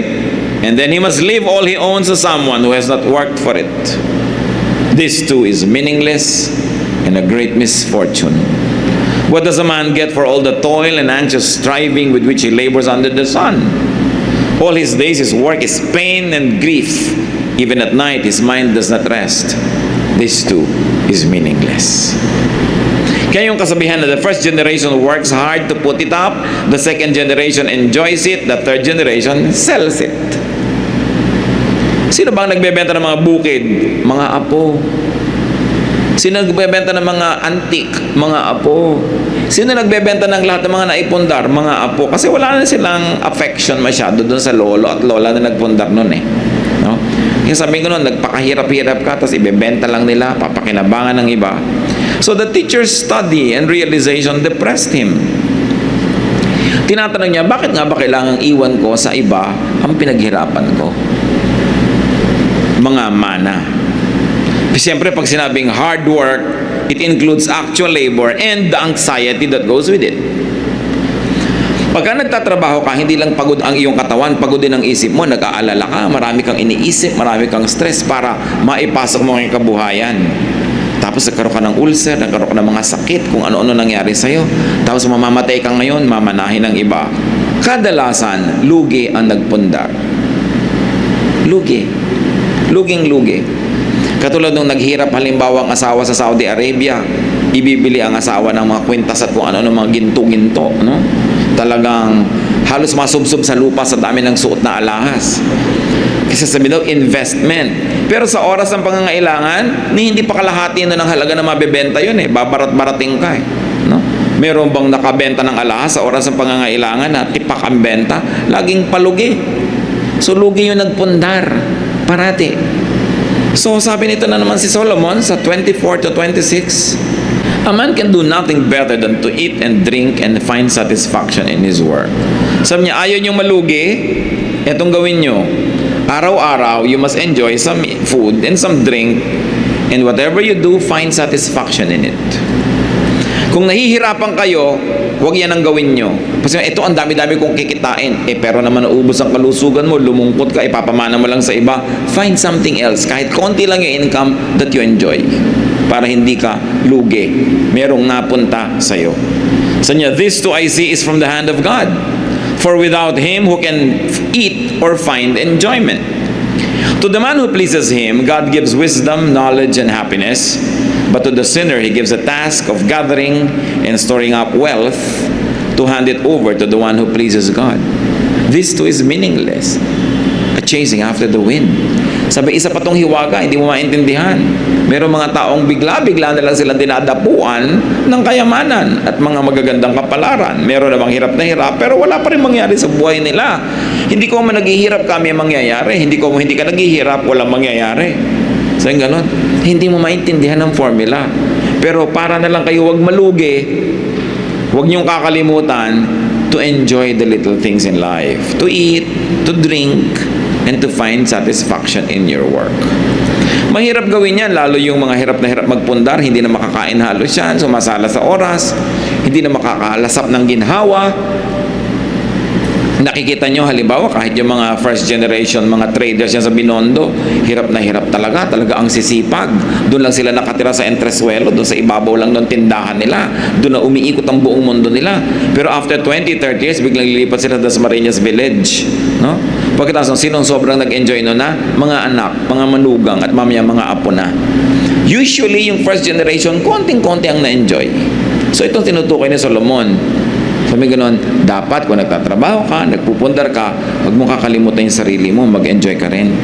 and then he must leave all he owns to someone who has not worked for it. This too is meaningless and a great misfortune. What does a man get for all the toil and anxious striving with which he labors under the sun? All his days his work is pain and grief. Even at night his mind does not rest. This too is meaningless. Kaya yung kasabihan na the first generation works hard to put it up, the second generation enjoys it, the third generation sells it. Sino bang nagbebenta ng mga bukid? Mga apo. Sino nagbebenta ng mga antik? Mga apo. Sino nagbebenta ng lahat ng mga naipundar? Mga apo. Kasi wala na silang affection masyado doon sa lolo at lola na nagpundar noon eh. No? Kaya sabihin ko noon, nagpakahirap-hirap ka, tapos ibebenta lang nila, papakinabangan ng iba. So the teacher's study and realization depressed him. Tinatanong niya, bakit nga ba kailangang iwan ko sa iba ang pinaghirapan ko? Mga mana. Siyempre, pag sinabing hard work, it includes actual labor and the anxiety that goes with it. Pagka nagtatrabaho ka, hindi lang pagod ang iyong katawan, pagod din ang isip mo, nag-aalala ka, marami kang iniisip, marami kang stress para maipasok mo ang kabuhayan. Tapos nagkaroon ka ng ulcer, nagkaroon ka ng mga sakit, kung ano-ano nangyari sa'yo. Tapos mamamatay ka ngayon, mamanahin ng iba. Kadalasan, lugi ang nagpundar. Lugi. Luging-lugi. Katulad nung naghirap halimbawa ang asawa sa Saudi Arabia, ibibili ang asawa ng mga kwintas at kung ano-ano mga ginto-ginto. No? Talagang halos masubsob sa lupa sa dami ng suot na alahas. Kasi sabi daw, investment. Pero sa oras ng pangangailangan, hindi pa kalahati na ng halaga na mabebenta yun eh. Babarat-barating ka eh. No? Meron bang nakabenta ng alahas sa oras ng pangangailangan na tipak ang benta? Laging palugi. So lugi yung nagpundar. Parati. So sabi nito na naman si Solomon sa 24 to 26, a man can do nothing better than to eat and drink and find satisfaction in his work. Sabi niya, ayaw niyong malugi, etong gawin niyo. Araw-araw, you must enjoy some food and some drink, and whatever you do, find satisfaction in it. Kung nahihirapan kayo, huwag yan ang gawin nyo. Kasi ito, ang dami-dami kong kikitain. Pero naman naubos ang kalusugan mo, lumungkot ka, ipapamana mo lang sa iba. Find something else. Kahit konti lang yung income that you enjoy. Para hindi ka lugi. Merong napunta sa'yo. So niya, this too I see is from the hand of God. For without Him, who can eat or find enjoyment? To the man who pleases Him, God gives wisdom, knowledge, and happiness. But to the sinner, He gives a task of gathering and storing up wealth to hand it over to the one who pleases God. This too is meaningless. A chasing after the wind. Sabi, isa pa tong hiwaga, hindi mo maintindihan. Merong mga taong bigla-bigla na lang silang dinadapuan ng kayamanan at mga magagandang kapalaran. Meron namang hirap na hirap, pero wala pa rin mangyari sa buhay nila. Hindi ko man naghihirap kami ang mangyayari. Hindi ka naghihirap, walang mangyayari. So yung ganon, hindi mo maintindihan ang formula. Pero para na lang kayo wag malugi, wag niyong kakalimutan to enjoy the little things in life. To eat, to drink, and to find satisfaction in your work. Mahirap gawin yan, lalo yung mga hirap na hirap magpundar, hindi na makakain halos yan, sumasala sa oras, hindi na makakalasap ng ginhawa. Nakikita nyo halimbawa kahit yung mga first generation, mga traders yan sa Binondo, hirap na hirap talaga ang sisipag. Doon lang sila nakatira sa entresuelo, doon sa ibabaw lang ng tindahan nila. Doon na umiikot ang buong mundo nila. Pero after 20-30 years, biglang lilipat sila sa Marinas Village. No? Pagkatapos, sinong sobrang nag-enjoy no na? Mga anak, mga manugang, at mamaya mga apo na. Usually, yung first generation, konting-konti ang na-enjoy. So, itong tinutukoy ni Solomon. Sabi ganoon, dapat kung nagtatrabaho ka, nagpupundar ka, huwag mong kakalimutan yung sarili mo, mag-enjoy ka rin.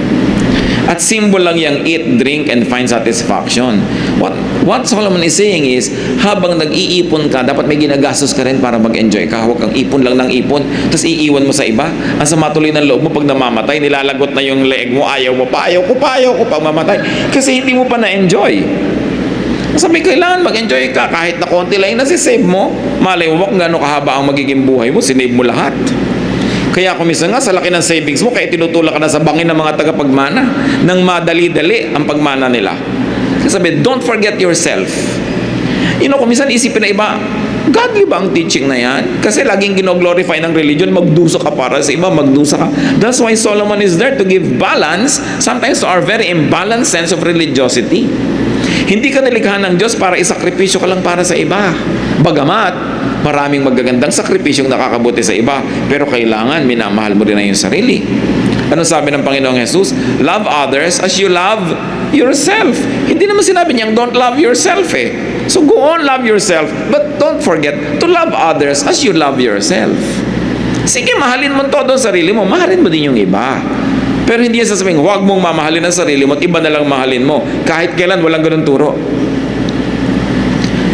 At symbol lang yung eat, drink, and find satisfaction. What Solomon is saying is, habang nag-iipon ka, dapat may ginagastos ka rin para mag-enjoy ka. Huwag kang ipon lang ng ipon, tapos iiwan mo sa iba. Ang sama tuloy ng loob mo pag namamatay, nilalagot na yung leeg mo, ayaw mo pa, ayaw ko pa mamatay. Kasi hindi mo pa na-enjoy. Sabi, kailangan mag-enjoy ka kahit na konti lang yung nasisave mo. Malay mo kung gano'ng kahaba ang magiging buhay mo, sinave mo lahat. Kaya kumisa nga sa laki ng savings mo, kaya tinutulak ka na sa bangin ng mga tagapagmana nang madali-dali ang pagmana nila. Kasi sabi, don't forget yourself. Kumisan isipin na iba, Godly ba ang teaching na yan? Kasi laging gino-glorify ng religion, magdusa ka para sa iba, magdusa ka. That's why Solomon is there to give balance sometimes to our very imbalanced sense of religiosity. Hindi ka nilikha ng Diyos para isakripisyo ka lang para sa iba. Bagamat, maraming magagandang sakripisyong nakakabuti sa iba, pero kailangan minamahal mo rin na yung sarili. Ano sabi ng Panginoong Jesus? Love others as you love yourself. Hindi naman sinabi niyang don't love yourself eh. So go on, love yourself, but don't forget to love others as you love yourself. Sige, mahalin mo todo ang sarili mo, mahalin mo din yung iba. Pero hindi yan sasabihin, huwag mong mamahalin ang sarili mo at iba na lang mahalin mo. Kahit kailan, walang ganun turo.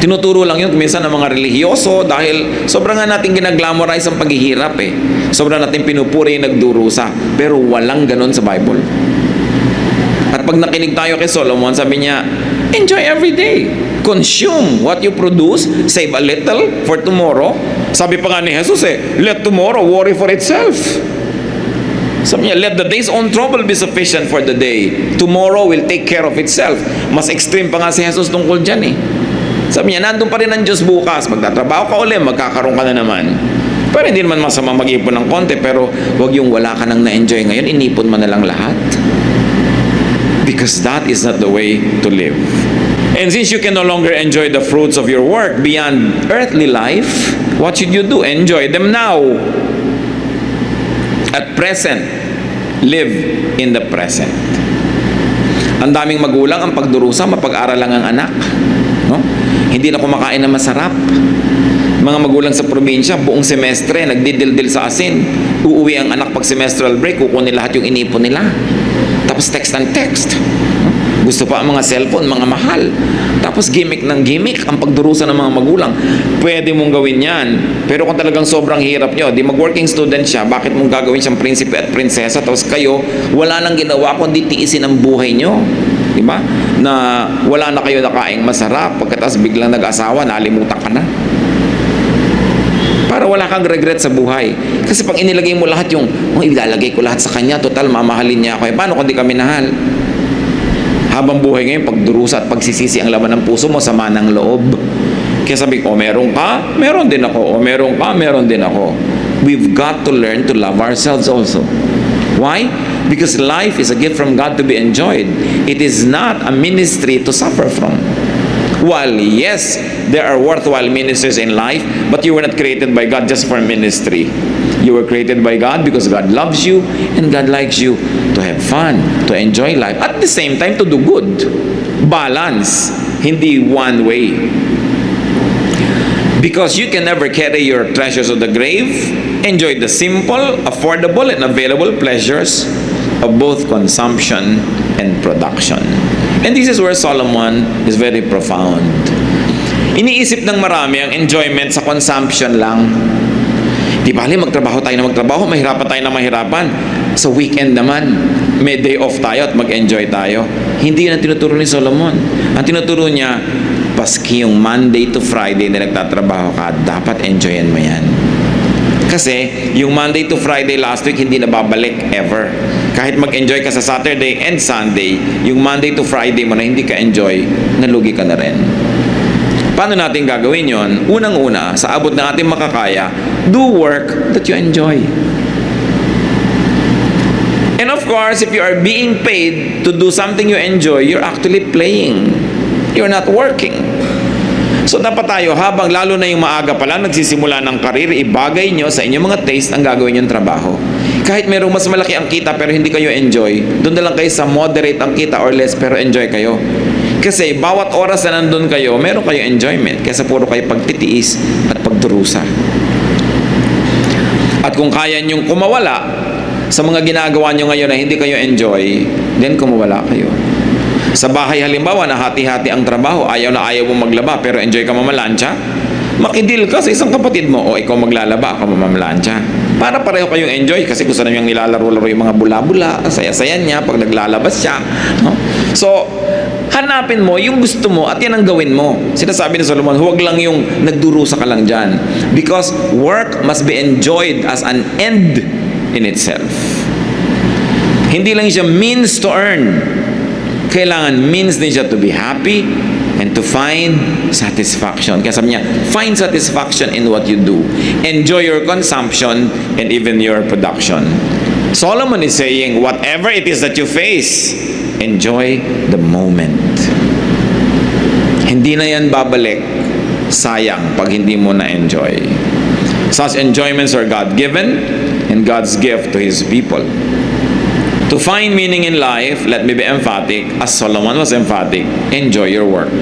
Tinuturo lang yun minsan ng mga relihiyoso dahil sobrang nga natin ginaglamorize ang paghihirap eh. Sobrang natin pinupuri yung nagdurusa. Pero walang ganun sa Bible. At pag nakinig tayo kay Solomon, sabi niya, enjoy every day. Consume what you produce, save a little for tomorrow. Sabi pa nga ni Jesus let tomorrow worry for itself. Sabi niya, let the day's own trouble be sufficient for the day. Tomorrow will take care of itself. Mas extreme pa nga si Jesus tungkol dyan eh. Sabi niya, nandun pa rin ang Diyos bukas. Magtatrabaho ka ulit, magkakaroon ka na naman. Pero hindi naman masama mag-ipon ng konti, pero wag yung wala ka nang na-enjoy ngayon, inipon mo na lang lahat. Because that is not the way to live. And since you can no longer enjoy the fruits of your work beyond earthly life, what should you do? Enjoy them now. At present, live in the present. Ang daming magulang ang pagdurusa, mapag-aral lang ang anak. No? Hindi na kumakain na masarap. Mga magulang sa probinsya, buong semestre, nagdidildil sa asin. Uuwi ang anak pag semestral break, kukunin lahat yung inipon nila. Tapos text ng text. Gusto pa ang mga cellphone, mga mahal. Tapos gimmick ng gimmick ang pagdurusa ng mga magulang. Pwede mong gawin yan. Pero kung talagang sobrang hirap nyo, di mag-working student siya, bakit mong gagawin siyang prinsipe at prinsesa? Tapos kayo, wala nang ginawa kundi tiisin ang buhay nyo. Diba? Na wala na kayo nakaing masarap. Pagkatapos biglang nag-asawa, nalimutan ka na. Para wala kang regret sa buhay. Kasi pag inilagay mo lahat yung, ilalagay ko lahat sa kanya, total, mamahalin niya ako. Paano kung di ka minahal? Habang buhay ngayon, pagdurusa at pagsisisi ang laman ng puso mo, sama ng loob. Kaya sabi ko, meron ka, meron din ako. O meron ka, meron din ako. We've got to learn to love ourselves also. Why? Because life is a gift from God to be enjoyed. It is not a ministry to suffer from. While yes, there are worthwhile ministries in life, but you were not created by God just for ministry. You were created by God because God loves you and God likes you to have fun, to enjoy life. At the same time, to do good. Balance. Hindi one way. Because you can never carry your treasures of the grave. Enjoy the simple, affordable, and available pleasures of both consumption and production. And this is where Solomon is very profound. Iniisip ng marami ang enjoyment sa consumption lang. Di bali, magtrabaho tayo na magtrabaho, mahirapan tayo na mahirapan. Sa weekend naman, may day off tayo at mag-enjoy tayo. Hindi yan ang tinuturo ni Solomon. Ang tinuturo niya, paski yung Monday to Friday na nagtatrabaho ka, dapat enjoyan mo yan. Kasi, yung Monday to Friday last week, hindi na babalik ever. Kahit mag-enjoy ka sa Saturday and Sunday, yung Monday to Friday mo na hindi ka enjoy, nalugi ka na rin. Paano natin gagawin yon? Unang-una, sa abot ng ating makakaya, do work that you enjoy. And of course, if you are being paid to do something you enjoy, you're actually playing. You're not working. So dapat tayo, habang lalo na yung maaga pa lang nagsisimula ng karir, ibagay nyo sa inyong mga taste ang gagawin yung trabaho. Kahit merong mas malaki ang kita pero hindi kayo enjoy, doon na lang kayo sa moderate ang kita or less pero enjoy kayo. Kasi bawat oras na nandun kayo, meron kayo enjoyment kaysa puro kayo pagtitiis at pagdurusa. At kung kaya nyong kumawala sa mga ginagawa nyo ngayon na hindi kayo enjoy, then kumawala kayo. Sa bahay halimbawa na hati-hati ang trabaho, ayaw na ayaw mo maglaba pero enjoy ka mamalansya, makidil ka sa isang kapatid mo, o ikaw maglalaba, ako mamalansya. Para pareho kayong enjoy kasi gusto na niyang nilalaro-laro yung mga bula-bula, saya-saya niya pag naglalabas siya. No? So, hanapin mo yung gusto mo at yan ang gawin mo. Sinasabi ni Solomon, huwag lang yung nagdurusa ka lang dyan. Because work must be enjoyed as an end in itself. Hindi lang siya means to earn. Kailangan means din siya to be happy, and to find satisfaction. Kaya sabi niya, find satisfaction in what you do. Enjoy your consumption and even your production. Solomon is saying, whatever it is that you face, enjoy the moment. Hindi na yan babalik. Sayang pag hindi mo na-enjoy. Such enjoyments are God-given and God's gift to His people. To find meaning in life, let me be emphatic, as Solomon was emphatic, enjoy your work.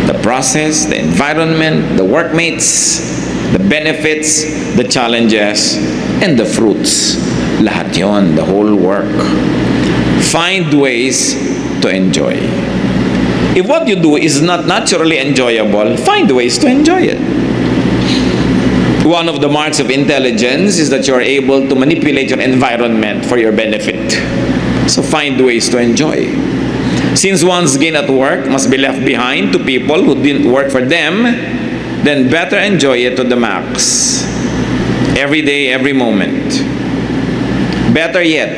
The process, the environment, the workmates, the benefits, the challenges, and the fruits. Lahat yon, the whole work. Find ways to enjoy. If what you do is not naturally enjoyable, find ways to enjoy it. One of the marks of intelligence is that you are able to manipulate your environment for your benefit. So find ways to enjoy. Since one's gain at work must be left behind to people who didn't work for them, then better enjoy it to the max. Every day, every moment. Better yet,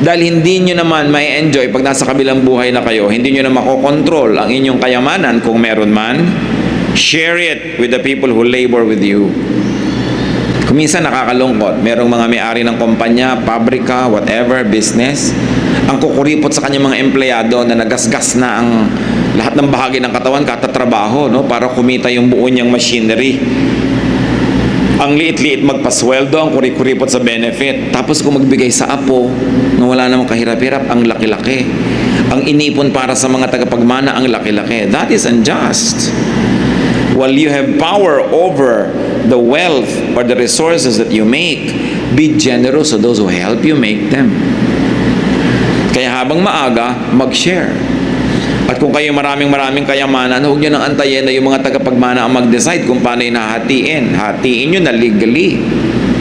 dahil hindi nyo naman may enjoy pag nasa kabilang buhay na kayo, hindi nyo na makokontrol ang inyong kayamanan kung meron man, share it with the people who labor with you. Kuminsan nakakalungkot, merong mga may-ari ng kumpanya, pabrika, whatever, business, ang kukuripot sa kanyang mga empleyado na nagasgas na ang lahat ng bahagi ng katawan katatrabaho, no, para kumita yung buo niyang machinery. Ang liit-liit magpasweldo, ang kurikuripot sa benefit. Tapos kung magbigay sa apo, na wala namang kahirap-hirap, ang laki-laki. Ang inipon para sa mga tagapagmana, ang laki-laki. That is unjust. While you have power over the wealth or the resources that you make, be generous to those who help you make them. Kaya habang maaga, mag-share. At kung kayo maraming kayamanan, huwag nyo nang antayin na yung mga tagapagmana ang mag-decide kung paano yung hahatiin. Hatiin nyo na legally.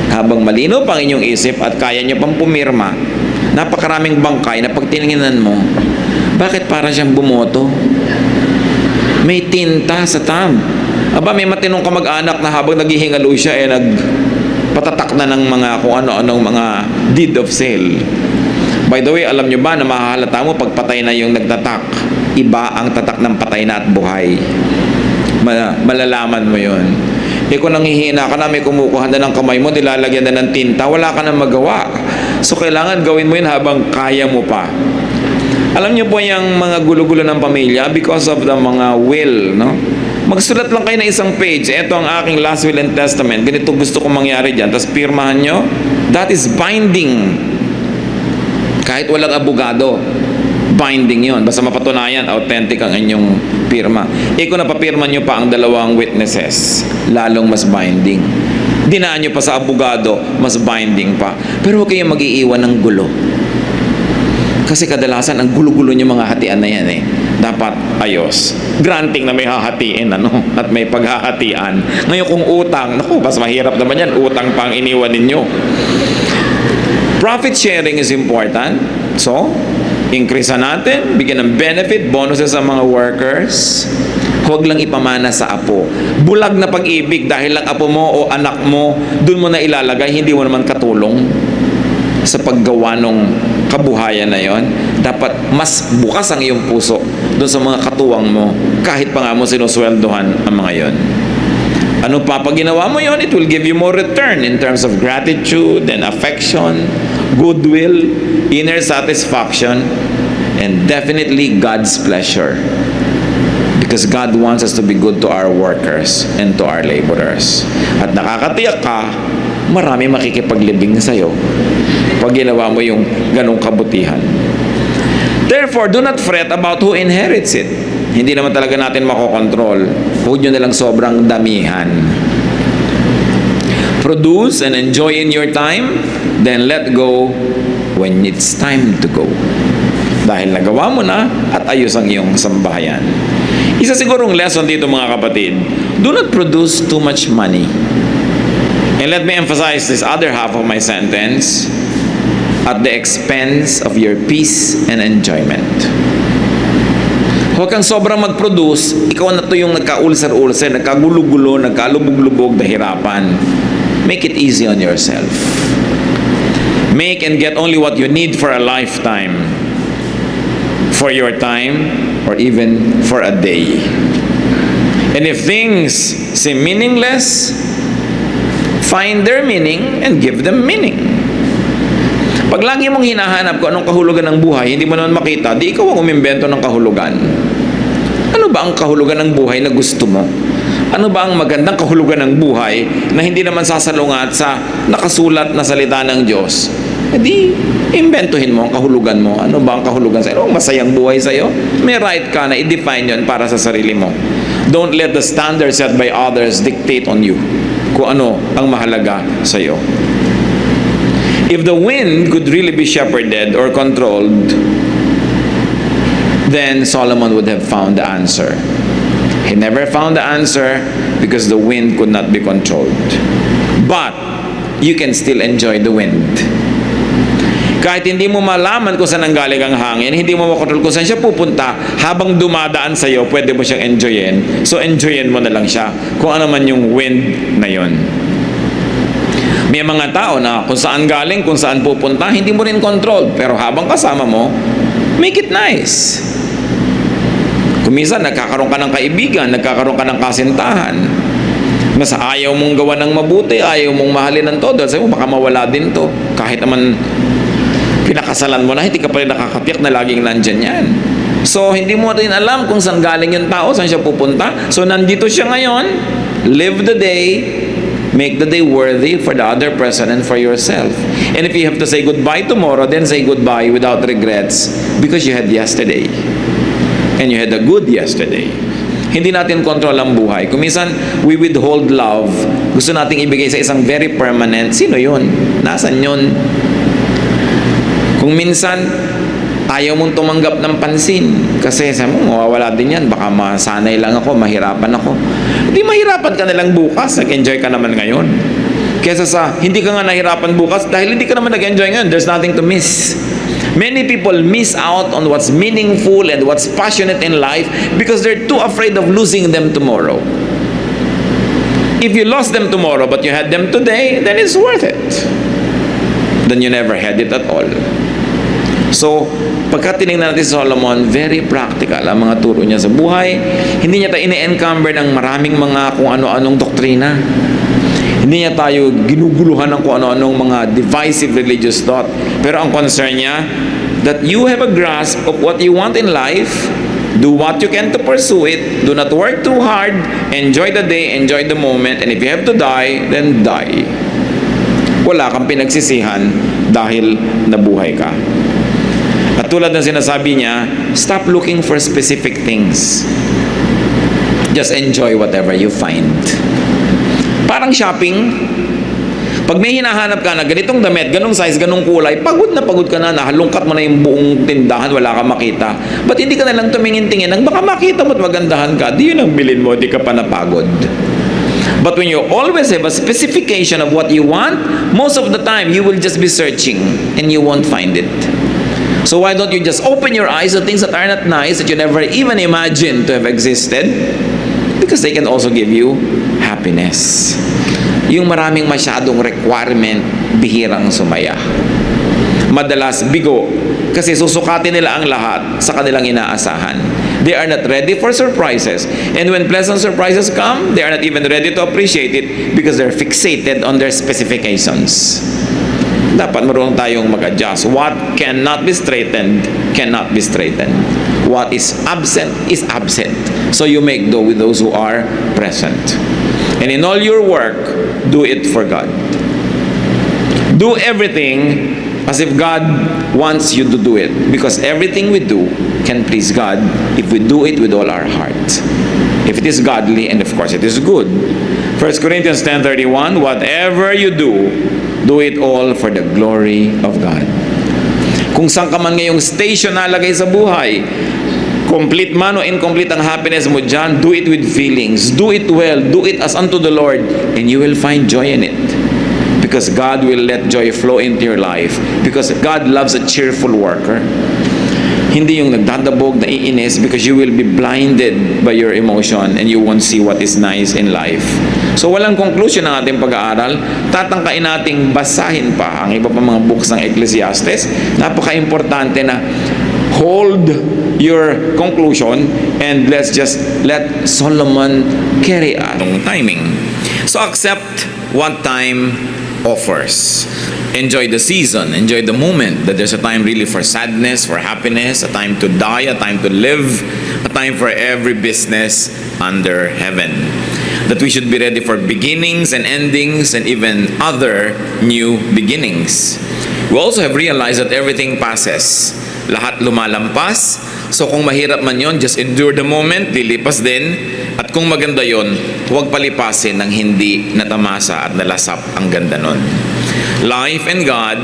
Habang malinaw pang inyong isip at kaya nyo pang pumirma, napakaraming bangkay na pag tiningnan mo, bakit para siyang bumoto? May tinta sa thumb. Aba, may matinong kamag-anak na habang naghihingalo siya, nagpatatak na ng mga kung ano-anong mga deed of sale. By the way, alam nyo ba na mahahalata mo pag patay na yung nagtatak? Iba ang tatak ng patay na at buhay. Malalaman mo yun. Kung nanghihina ka na, may kumukuha na ng kamay mo, nilalagyan na ng tinta, wala ka na magawa. So, kailangan gawin mo yun habang kaya mo pa. Alam niyo po yung mga gulo-gulo ng pamilya because of the mga will, no? Magsulat lang kayo ng isang page. Ito ang aking last will and testament. Ganito gusto kong mangyari dyan. Tapos pirmahan nyo. That is binding. Kahit walang abogado, binding yon. Basta mapatunayan, authentic ang inyong pirma. Kung napapirma nyo pa ang dalawang witnesses, lalong mas binding. Dinaan nyo pa sa abogado, mas binding pa. Pero huwag kayong mag-iiwan ng gulo. Kasi kadalasan, ang gulo-gulo nyo mga hatian na yan dapat ayos. Granting na may hahatiin, at may paghahatian. Ngayon kung utang, mas mahirap naman yan, utang pang iniwan ninyo. Profit sharing is important. So, increase natin, bigyan ng benefit, bonuses sa mga workers. Huwag lang ipamana sa apo. Bulag na pag-ibig dahil lang apo mo o anak mo, dun mo na ilalagay, hindi mo naman katulong sa paggawa ng kabuhayan na yon. Dapat mas bukas ang iyong puso dun sa mga katuwang mo, kahit pa nga mo sinusweldohan ang mga yon. Ano pa pag ginawa mo yon, it will give you more return in terms of gratitude and affection, goodwill, inner satisfaction, and definitely God's pleasure. Because God wants us to be good to our workers and to our laborers. At nakakatiyak ka, marami makikipaglibing sa'yo pag ginawa mo yung ganong kabutihan. Therefore, do not fret about who inherits it. Hindi naman talaga natin makokontrol. Huwag nyo nalang sobrang damihan. Produce and enjoy in your time, then let go when it's time to go. Dahil nagawa mo na at ayos ang iyong sambahayan. Isa sigurong lesson dito mga kapatid, do not produce too much money. And let me emphasize this other half of my sentence, at the expense of your peace and enjoyment. Huwag kang sobrang mag-produce, ikaw na to yung nagka-ulcer-ulcer, nagkagulo-gulo, nagkalubog-lubog, nahirapan. Make it easy on yourself. Make and get only what you need for a lifetime. for your time, or even for a day. And if things seem meaningless, find their meaning and give them meaning. Pag lagi mong hinahanap kung anong kahulugan ng buhay, hindi mo naman makita, di ikaw ang umimbento ng kahulugan. Ano ba ang kahulugan ng buhay na gusto mo? Ano ba ang magandang kahulugan ng buhay na hindi naman sasalungat sa nakasulat na salita ng Diyos? E di, imbentuhin mo ang kahulugan mo. Ano ba ang kahulugan sa'yo? Masayang buhay sa'yo? May right ka na i-define yun para sa sarili mo. Don't let the standards set by others dictate on you kung ano ang mahalaga sa'yo. If the wind could really be shepherded or controlled, then Solomon would have found the answer. He never found the answer because the wind could not be controlled. But you can still enjoy the wind. Kahit hindi mo malaman kung saan ang galing ang hangin, hindi mo makontrol kung saan siya pupunta, habang dumadaan sa iyo, pwede mo siyang enjoyin. So enjoyin mo na lang siya kung ano man yung wind na yon. May mga tao na kung saan galing, kung saan pupunta, hindi mo rin control. Pero habang kasama mo, make it nice. Kung minsan, nagkakaroon ka ng kaibigan, nagkakaroon ka ng kasintahan, mas ayaw mong gawa ng mabuti, ayaw mong mahalin ng todo, sabi mo, baka mawala din to. Kahit naman pinakasalan mo na, hindi ka pa rin nakakatiyak na laging nandyan yan. So, hindi mo rin alam kung saan galing yung tao, saan siya pupunta. So, nandito siya ngayon, live the day, make the day worthy for the other person and for yourself. And if you have to say goodbye tomorrow, then say goodbye without regrets because you had yesterday. And you had a good yesterday. Hindi natin kontrol ang buhay. Kung minsan, we withhold love. Gusto nating ibigay sa isang very permanent. Sino yun? Nasaan yun? Kung minsan, ayaw mong tumanggap ng pansin. Kasi sabi mo, mawawala din yan. Baka masanay lang ako, mahirapan ako. Hindi, mahirapan ka na lang bukas. Nag-enjoy ka naman ngayon. Kesa sa, hindi ka nga nahirapan bukas dahil hindi ka naman nag-enjoy ngayon. There's nothing to miss. Many people miss out on what's meaningful and what's passionate in life because they're too afraid of losing them tomorrow. If you lost them tomorrow but you had them today, then it's worth it. Then you never had it at all. So, pagka tinignan natin si Solomon, very practical ang mga turo niya sa buhay. Hindi niya tayo ini-encumber ng maraming mga kung ano-anong doktrina. Hindi niya tayo ginuguluhan ng kung ano-anong mga divisive religious thought. Pero ang concern niya, that you have a grasp of what you want in life, do what you can to pursue it, do not work too hard, enjoy the day, enjoy the moment, and if you have to die, then die. Wala kang pinagsisihan dahil nabuhay ka. At tulad ng sinasabi niya, stop looking for specific things. Just enjoy whatever you find. Parang shopping. Pag may hinahanap ka na ganitong damit, ganong size, ganong kulay, pagod ka na, nahalungkat mo na yung buong tindahan, wala kang makita. Ba't hindi ka na lang tumingin-tingin ng baka makita mo at magandahan ka? Di yun ang bilin mo, di ka pa napagod. But when you always have a specification of what you want, most of the time, you will just be searching and you won't find it. So why don't you just open your eyes to things that are not nice, that you never even imagined to have existed? Because they can also give you happiness. Yung maraming masyadong requirement, bihirang sumaya. Madalas bigo, kasi susukatin nila ang lahat sa kanilang inaasahan. They are not ready for surprises. And when pleasant surprises come, they are not even ready to appreciate it because they're fixated on their specifications. Dapat marunong tayong mag-adjust. What cannot be straightened, cannot be straightened. What is absent, is absent. So you make do with those who are present. And in all your work, do it for God. Do everything as if God wants you to do it. Because everything we do can please God if we do it with all our heart. If it is godly, and of course it is good. 1 Corinthians 10:31, whatever you do it all for the glory of God. Kung saan ka man ngayong station nalagay sa buhay, complete man o incomplete ang happiness mo dyan, do it with feelings. Do it well. Do it as unto the Lord. And you will find joy in it. Because God will let joy flow into your life. Because God loves a cheerful worker. Hindi yung nagdadabog, naiinis, because you will be blinded by your emotion and you won't see what is nice in life. So walang conclusion ng ating pag-aaral. Tatangkain nating basahin pa ang iba pa mga books ng Ecclesiastes. Napaka-importante na hold your conclusion and let's just let Solomon carry us. Timing. So accept what time offers. Enjoy the season, enjoy the moment, that there's a time really for sadness, for happiness, a time to die, a time to live, a time for every business under heaven. That we should be ready for beginnings and endings and even other new beginnings. We also have realized that everything passes. Lahat lumalampas. So kung mahirap man yon, just endure the moment, lilipas din. At kung maganda yon, huwag palipasin ng hindi natamasa at nalasap ang ganda nun. Life and God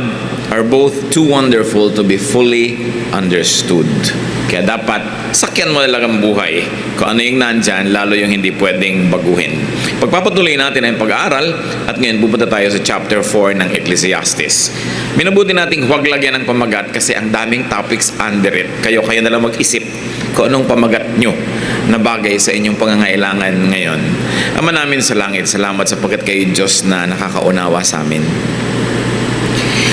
are both too wonderful to be fully understood. Kaya dapat sakyan mo lang ang buhay. Kung ano yung nandyan, lalo yung hindi pwedeng baguhin. Pagpapatuloy natin ang pag-aaral at ngayon pupunta tayo sa chapter 4 ng Ecclesiastes. Minabuti nating huwag lagyan ng pamagat kasi ang daming topics under it. Kayo na lang mag-isip kung anong pamagat nyo na bagay sa inyong pangangailangan ngayon. Ama namin sa langit, salamat sapagkat kayo Diyos na nakakaunawa sa amin.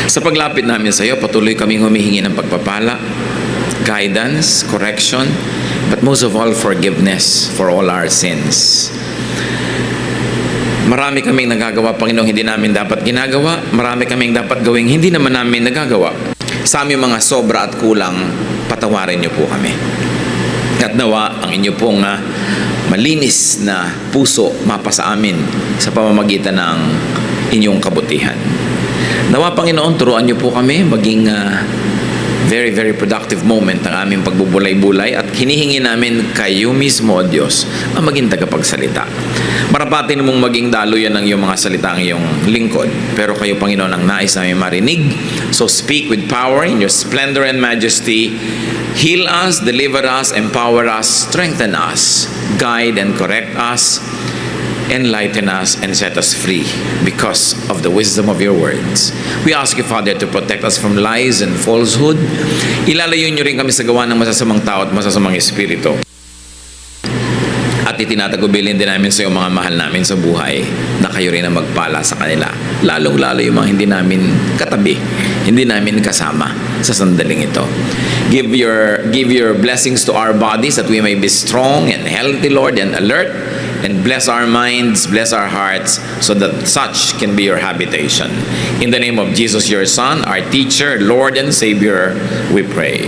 Sa paglapit namin sa iyo, patuloy kaming humihingi ng pagpapala, guidance, correction, but most of all, forgiveness for all our sins. Marami kaming nagagawa, Panginoon, hindi namin dapat ginagawa. Marami kaming dapat gawing hindi naman namin nagagawa. Sa aming mga sobra at kulang, patawarin niyo po kami. At nawa, ang inyo pong malinis na puso mapa sa amin sa pamamagitan ng inyong kabutihan. Nawa, Panginoon, turuan niyo po kami maging very, very productive moment ang aming pagbubulay-bulay at hinihingi namin kayo mismo, O Diyos, ang maging tagapagsalita. Marapatin mong maging daluyan ng iyong mga salita ang iyong lingkod. Pero kayo, Panginoon, ang nais namin marinig. So speak with power in your splendor and majesty. Heal us, deliver us, empower us, strengthen us, guide and correct us, enlighten us, and set us free because of the wisdom of your words. We ask you, Father, to protect us from lies and falsehood. Ilalayo niyo rin kami sa gawa ng masasamang tao at masasamang espiritu. At itinatagubilin din namin sa iyo mga mahal namin sa buhay na kayo rin ang magpala sa kanila. Lalong-lalo yung mga hindi namin katabi, hindi namin kasama sa sandaling ito. Give your blessings to our bodies that we may be strong and healthy, Lord, and alert. And bless our minds, bless our hearts, so that such can be your habitation. In the name of Jesus, your Son, our teacher, Lord, and Savior, we pray.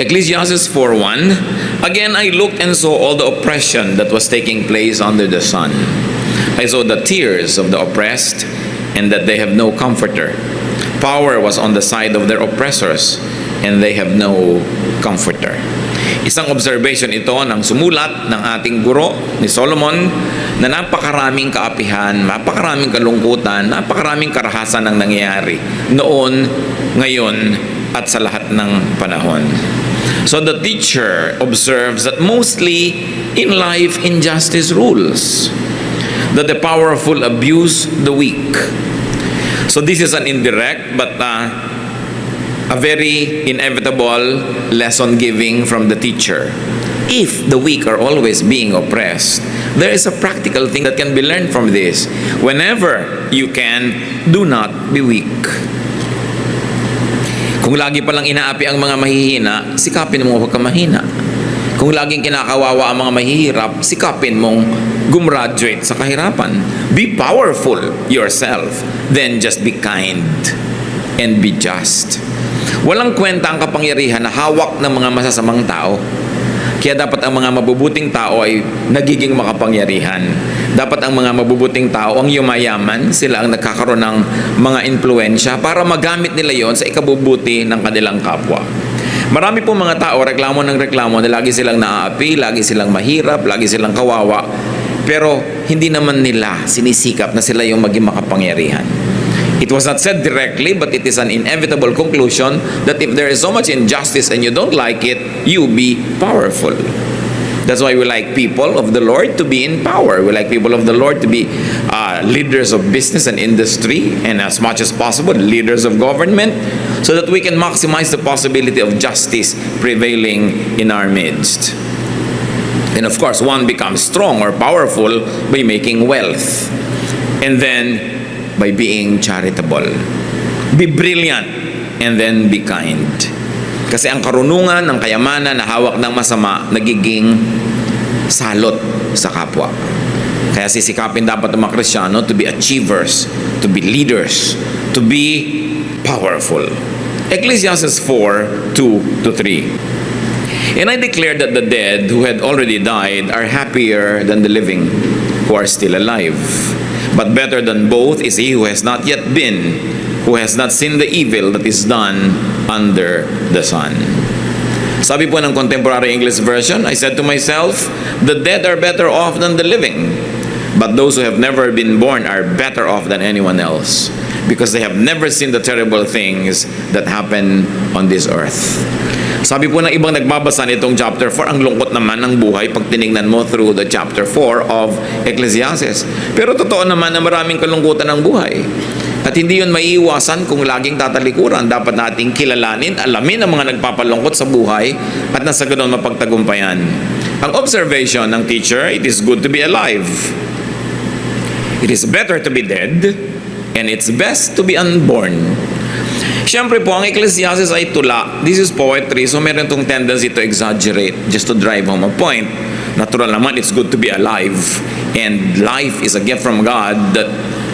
Ecclesiastes 4:1. Again I looked and saw all the oppression that was taking place under the sun. I saw the tears of the oppressed, and that they have no comforter. Power was on the side of their oppressors, and they have no comforter. Isang observation ito ng sumulat ng ating guro ni Solomon na napakaraming kaapihan, napakaraming kalungkutan, napakaraming karahasan ang nangyayari noon, ngayon, at sa lahat ng panahon. So the teacher observes that mostly in life injustice rules, that the powerful abuse the weak. So this is an indirect but a very inevitable lesson giving from the teacher. If the weak are always being oppressed, there is a practical thing that can be learned from this. Whenever you can, do not be weak. Kung lagi palang inaapi ang mga mahihina, sikapin mo huwag ka mahina. Kung laging kinakawawa ang mga mahihirap, sikapin mong gumraduate sa kahirapan. Be powerful yourself, then just be kind and be just. Walang kwenta ang kapangyarihan na hawak ng mga masasamang tao. Kaya dapat ang mga mabubuting tao ay nagiging makapangyarihan. Dapat ang mga mabubuting tao ang yumayaman, sila ang nagkakaroon ng mga impluensya para magamit nila yon sa ikabubuti ng kanilang kapwa. Marami po mga tao, reklamo ng reklamo na lagi silang naaapi, lagi silang mahirap, lagi silang kawawa. Pero hindi naman nila sinisikap na sila yung maging makapangyarihan. It was not said directly, but it is an inevitable conclusion that if there is so much injustice and you don't like it, you be powerful. That's why we like people of the Lord to be in power. We like people of the Lord to be leaders of business and industry, and as much as possible, leaders of government, so that we can maximize the possibility of justice prevailing in our midst. And of course, one becomes strong or powerful by making wealth. And then by being charitable. Be brilliant and then be kind. Kasi ang karunungan ng kayamanan na hawak ng masama, nagiging salot sa kapwa. Kaya sisikapin dapat ng mga Kristiyano to be achievers, to be leaders, to be powerful. Ecclesiastes 4:2-3. And I declare that the dead who had already died are happier than the living who are still alive. But better than both is he who has not yet been, who has not seen the evil that is done under the sun. Sabi po ng Contemporary English Version, I said to myself, the dead are better off than the living, but those who have never been born are better off than anyone else, because they have never seen the terrible things that happen on this earth. Sabi po ng ibang nagbabasa nitong chapter 4, ang lungkot naman ng buhay pag tinignan mo through the chapter 4 of Ecclesiastes. Pero totoo naman na maraming kalungkutan ng buhay. At hindi yun maiiwasan kung laging tatalikuran. Dapat nating kilalanin, alamin ang mga nagpapalungkot sa buhay at nasa ganoon mapagtagumpayan. Ang observation ng teacher, it is good to be alive. It is better to be dead, and it's best to be unborn. Siyempre po, ang Ecclesiastes ay tula. This is poetry, so meron itong tendency to exaggerate just to drive home a point. Natural naman, it's good to be alive. And life is a gift from God that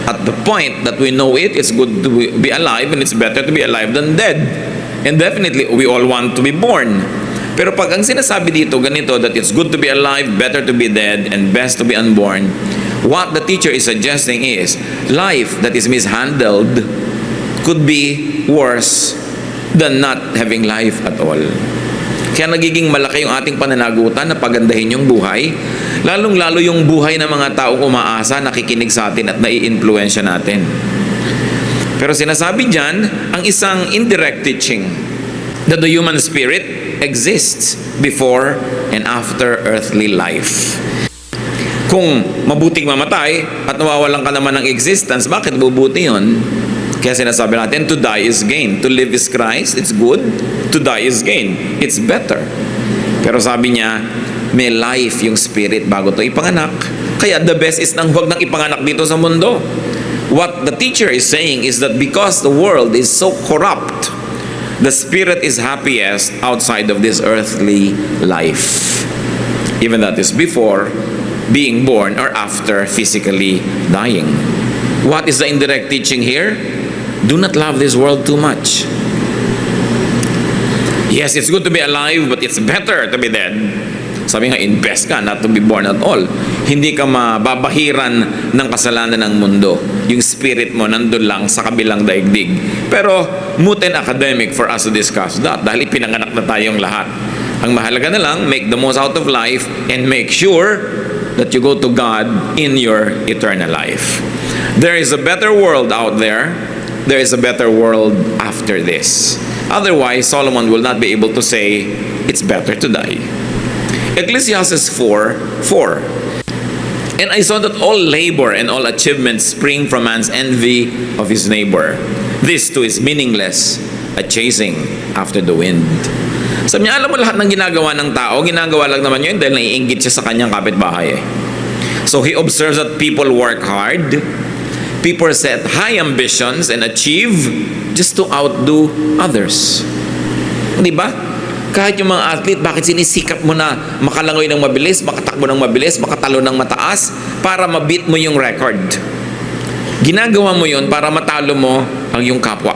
at the point that we know it, it's good to be alive and it's better to be alive than dead. And definitely, we all want to be born. Pero pag ang sinasabi dito, ganito, that it's good to be alive, better to be dead, and best to be unborn, what the teacher is suggesting is, life that is mishandled could be worse than not having life at all. Kaya nagiging malaki yung ating pananagutan na pagandahin yung buhay, lalong-lalo yung buhay ng mga taong umaasa, nakikinig sa atin at nai-influensya natin. Pero sinasabi dyan, ang isang indirect teaching that the human spirit exists before and after earthly life. Kung mabuting mamatay at nawawalan ka naman ng existence, bakit bubuti yun? Kaya sinasabi natin, to die is gain. To live is Christ, it's good. To die is gain, it's better. Pero sabi niya, may life yung spirit bago to ipanganak. Kaya the best is nang huwag nang ipanganak dito sa mundo. What the teacher is saying is that because the world is so corrupt, the spirit is happiest outside of this earthly life. Even that is before being born or after physically dying. What is the indirect teaching here? Do not love this world too much. Yes, it's good to be alive, but it's better to be dead. Sabi nga, invest ka not to be born at all. Hindi ka mababahiran ng kasalanan ng mundo. Yung spirit mo nandun lang sa kabilang daigdig. Pero moot and academic for us to discuss that dahil ipinanganak na tayong lahat. Ang mahalaga na lang, make the most out of life and make sure that you go to God in your eternal life. There is a better world out there. There is a better world after this. Otherwise, Solomon will not be able to say, it's better to die. Ecclesiastes 4:4. And I saw that all labor and all achievements spring from man's envy of his neighbor. This too is meaningless, a chasing after the wind. Sabi niya, alam mo lahat ng ginagawa ng tao, ginagawa lang naman yun dahil naiinggit siya sa kanyang kapitbahay. So he observes that people work hard, people set high ambitions and achieve just to outdo others. Di ba? Kahit yung mga athlete, bakit sinisikap mo na makalangoy ng mabilis, makatakbo ng mabilis, makatalo ng mataas para ma-beat mo yung record? Ginagawa mo yun para matalo mo ang yung kapwa.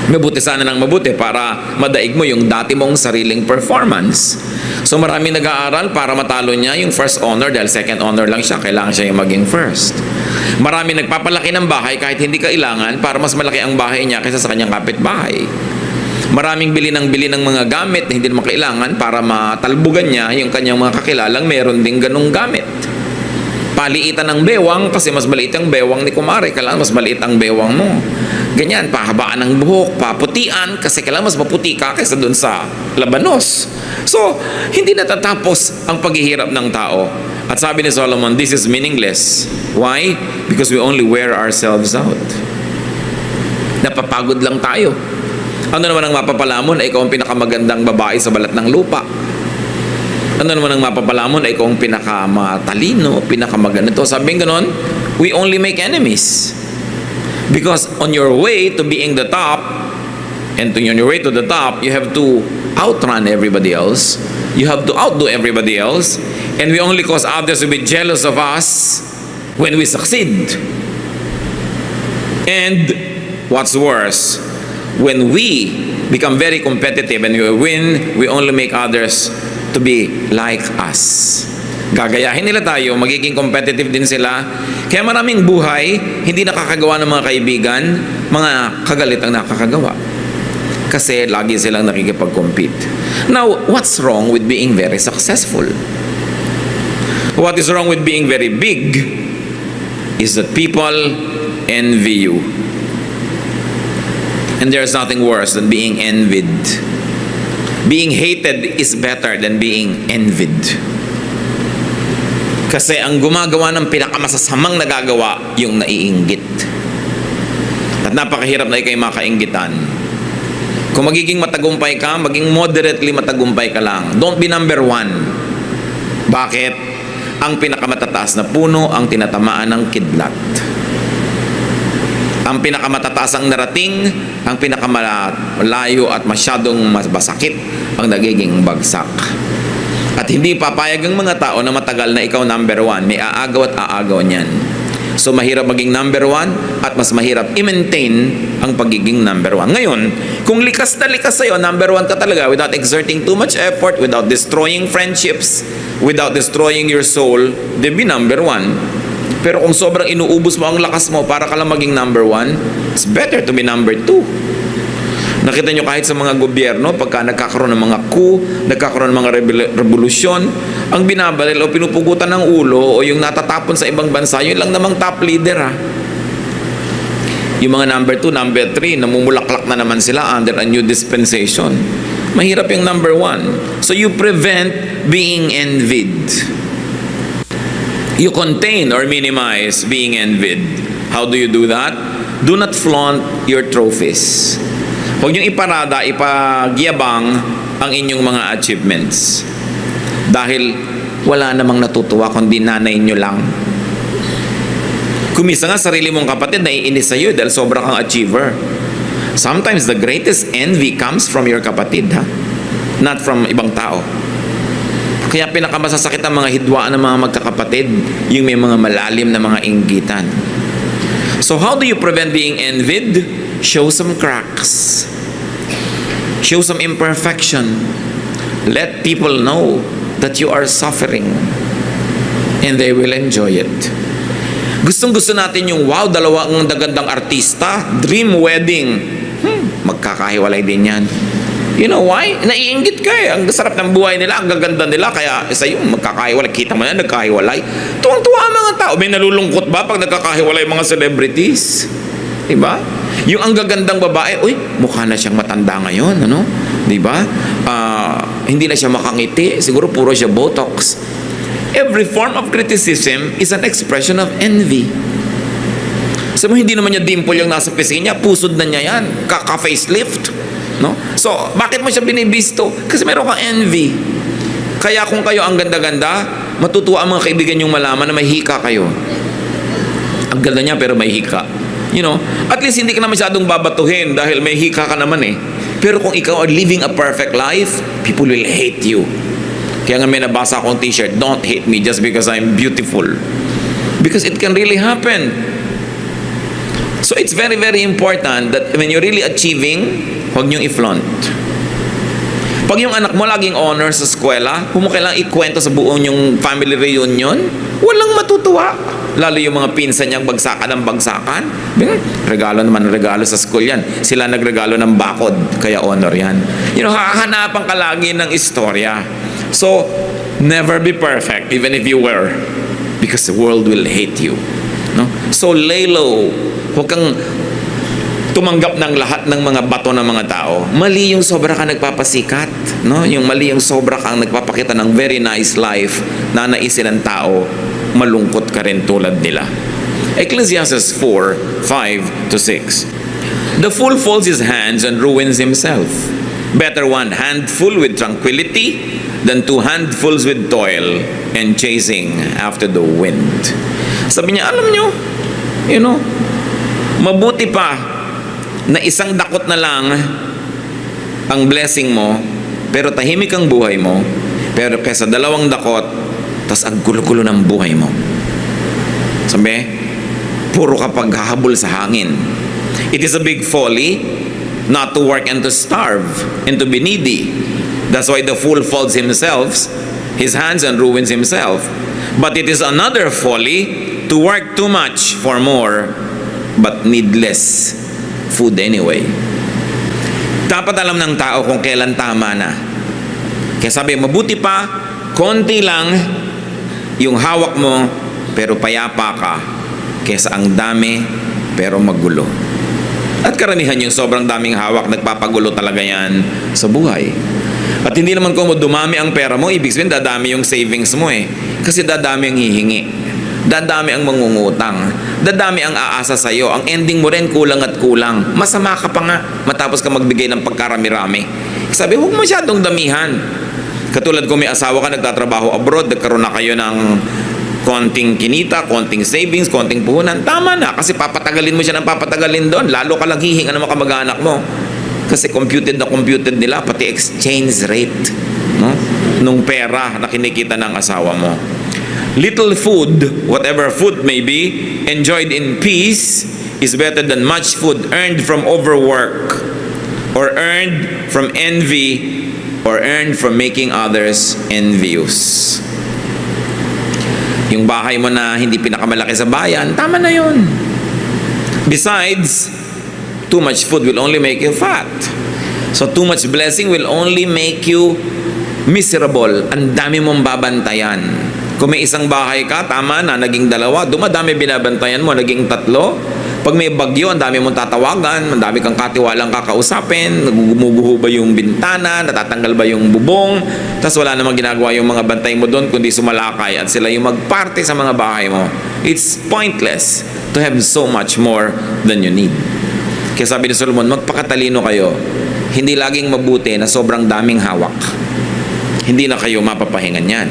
Mabuti sana ng mabuti para madaig mo yung dati mong sariling performance. So marami nag-aaral para matalo niya yung first honor dahil second honor lang siya, kailangan siya yung maging first. Marami nagpapalaki ng bahay kahit hindi kailangan para mas malaki ang bahay niya kaysa sa kanyang kapitbahay. Maraming bili ng mga gamit na hindi naman kailangan para matalbugan niya yung kanyang mga kakilalang meron ding ganung gamit. Paliitan ng bewang kasi mas maliit ang bewang ni kumare, kailangan mas maliit ang bewang mo. Ganyan, pahabaan ng buhok, paputian kasi kailangan mas maputi ka kaysa dun sa labanos. So, hindi natatapos ang paghihirap ng tao. At sabi ni Solomon, this is meaningless. Why? Because we only wear ourselves out. Napapagod lang tayo. Ano naman ang mapapalamon ay ikaw ang pinakamagandang babae sa balat ng lupa. Ano naman ang mapapalamon ay ikaw ang pinakamatalino, pinakamaganito. Sabihin ganon, we only make enemies. Because on your way to being the top, And on your way to the top, you have to outrun everybody else. You have to outdo everybody else. And we only cause others to be jealous of us when we succeed. And what's worse, when we become very competitive and we win, we only make others to be like us. Gagayahin nila tayo, magiging competitive din sila. Kaya maraming buhay, hindi nakakagawa ng mga kaibigan, mga kagalit ang nakakagawa. Kasi lagi silang nakikipag-compete. Now, what's wrong with being very successful? What is wrong with being very big is that people envy you. And there's nothing worse than being envied. Being hated is better than being envied. Kasi ang gumagawa ng pinakamasasamang nagagawa, yung naiinggit. At napakahirap na ikay makainggitan. Kung magiging matagumpay ka, maging moderately matagumpay ka lang. Don't be number one. Bakit? Ang pinakamatataas na puno ang tinatamaan ng kidlat. Ang pinakamatataas ang narating, ang pinakamalayo at masyadong masakit ang nagiging bagsak. At hindi papayag ang mga tao na matagal na ikaw number one. May aagaw at aagaw niyan. So mahirap maging number one at mas mahirap i-maintain ang pagiging number one. Ngayon, kung likas na likas sa'yo, number one ka talaga without exerting too much effort, without destroying friendships, without destroying your soul, then be number one. Pero kung sobrang inuubos mo ang lakas mo para ka lang maging number one, it's better to be number two. Nakita nyo kahit sa mga gobyerno, pagka nagkakaroon ng mga coup, nagkakaroon ng mga revolusyon, ang binabalil o pinupugutan ng ulo o yung natatapon sa ibang bansa, yun lang namang top leader ha. Yung mga number 2, number 3, namumulaklak na naman sila under a new dispensation. Mahirap yung number 1. So you prevent being envied. You contain or minimize being envied. How do you do that? Do not flaunt your trophies. Huwag niyong iparada, ipagyabang ang inyong mga achievements. Dahil wala namang natutuwa kundi nanay nyo lang. Kumisa nga sarili mong kapatid naiinis sa'yo dahil sobra kang achiever. Sometimes the greatest envy comes from your kapatid, ha? Not from ibang tao. Kaya pinakamasasakit ang mga hidwaan ng mga magkakapatid, yung may mga malalim na mga inggitan. So how do you prevent being envied? Show some cracks. Show some imperfection. Let people know that you are suffering and they will enjoy it. Gustong-gusto natin yung wow, dalawang gandang artista, dream wedding. Magkakahiwalay din yan. You know why? Naiinggit ka eh. Ang sarap ng buhay nila, ang gaganda nila, kaya sa'yo magkakahiwalay. Kita mo na, nagkahiwalay. Tuwang-tuwa ang mga tao. May nalulungkot ba pag nagkakahiwalay mga celebrities? Diba? Yung ang gagandang babae, uy, mukha na siyang matanda ngayon, ano? Diba? Hindi na siya makangiti. Siguro puro siya Botox. Every form of criticism is an expression of envy. Sabi mo, hindi naman niya dimple yung nasa pisngi niya, pusod na niya yan, ka-facelift. No? So, bakit mo siya binibisto? Kasi meron kang envy. Kaya kung kayo ang ganda-ganda, matutuwa ang mga kaibigan yung malaman na may hika kayo. Ang ganda niya pero may hika. You know, at least hindi ka na masyadong babatuhin dahil may hika ka naman eh. Pero kung ikaw are living a perfect life, people will hate you. Kaya nga may nabasa akong t-shirt, don't hate me just because I'm beautiful. Because it can really happen. So it's very, very important that when you're really achieving, huwag niyong i-flaunt. Pag yung anak mo laging honor sa eskwela, kung mo kailangang ikwento sa buong yung family reunion, walang matutuwa. Lalo yung mga pinsan niyang bagsakan ng bagsakan. Regalo naman, regalo sa school yan. Sila nagregalo ng bakod, kaya honor yan. You know, hahanapan ka lagi ng istorya. So, never be perfect, even if you were. Because the world will hate you. No? So, lay low. Huwag kang tumanggap ng lahat ng mga bato ng mga tao. Mali yung sobra kang nagpapasikat. No? Yung mali yung sobra kang nagpapakita ng very nice life na naisin ng tao, malungkot ka rin tulad nila. Ecclesiastes 4:5-6. The fool folds his hands and ruins himself. Better one handful with tranquility than two handfuls with toil and chasing after the wind. Sabi niya, alam nyo, you know, mabuti pa na isang dakot na lang ang blessing mo, pero tahimik ang buhay mo, pero kesa 2 dakot, tas ang gulo-gulo ng buhay mo. Sabi, puro ka paghahabol sa hangin. It is a big folly not to work and to starve and to be needy. That's why the fool folds his hands and ruins himself. But it is another folly to work too much for more, but needless food anyway. Dapat alam ng tao kung kailan tama na. Kaya sabi, mabuti pa, konti lang yung hawak mo, pero payapa ka, kesa ang dami, pero magulo. At karamihan yung sobrang daming hawak, nagpapagulo talaga yan sa buhay. At hindi naman kung dumami ang pera mo, ibig sabihin dadami yung savings mo eh. Kasi dadami ang hihingi. Dadami ang mangungutang. Dadami ang aasa sa'yo. Ang ending mo rin kulang at kulang. Masama ka pa nga matapos ka magbigay ng pagkarami-rami. Sabi, huwag masyadong damihan. Katulad kung may asawa ka, nagtatrabaho abroad, nagkaroon na kayo ng konting kinita, konting savings, konting puhunan, tama na. Kasi papatagalin mo siya ng papatagalin doon. Lalo ka lang hihinga ng mga kamag-anak mo. Kasi computed nila, pati exchange rate, no? Nung pera na kinikita ng asawa mo. Little food, whatever food may be, enjoyed in peace is better than much food earned from overwork, or earned from envy, or earned from making others envious. Yung bahay mo na hindi pinakamalaki sa bayan, tama na yun. Besides, too much food will only make you fat. So too much blessing will only make you miserable. Ang dami mong babantayan. Kung may isang bahay ka, tama na, naging 2. Dumadami binabantayan mo, naging 3. Pag may bagyo, ang dami mong tatawagan, ang dami kang katiwalang kakausapin, nagugumuguho ba yung bintana, natatanggal ba yung bubong, tapos wala namang ginagawa yung mga bantay mo doon, kundi sumalakay at sila yung magparty sa mga bahay mo. It's pointless to have so much more than you need. Kaya sabi ni Solomon, magpakatalino kayo. Hindi laging mabuti na sobrang daming hawak. Hindi na kayo mapapahingan yan.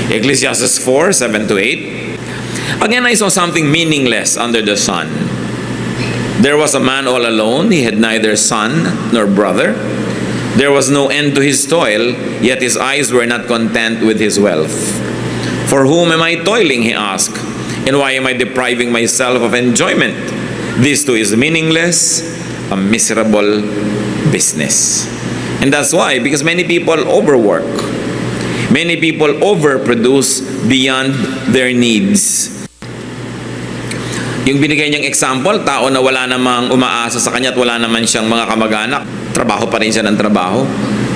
Ecclesiastes 4:7-8. Again, I saw something meaningless under the sun. There was a man all alone. He had neither son nor brother. There was no end to his toil, yet his eyes were not content with his wealth. For whom am I toiling, he asked, and why am I depriving myself of enjoyment? This too is meaningless, a miserable business. And that's why, because many people overwork. Many people overproduce beyond their needs. Yung binigay niyang example, tao na wala namang umaasa sa kanya at wala naman siyang mga kamag-anak, trabaho pa rin siya ng trabaho.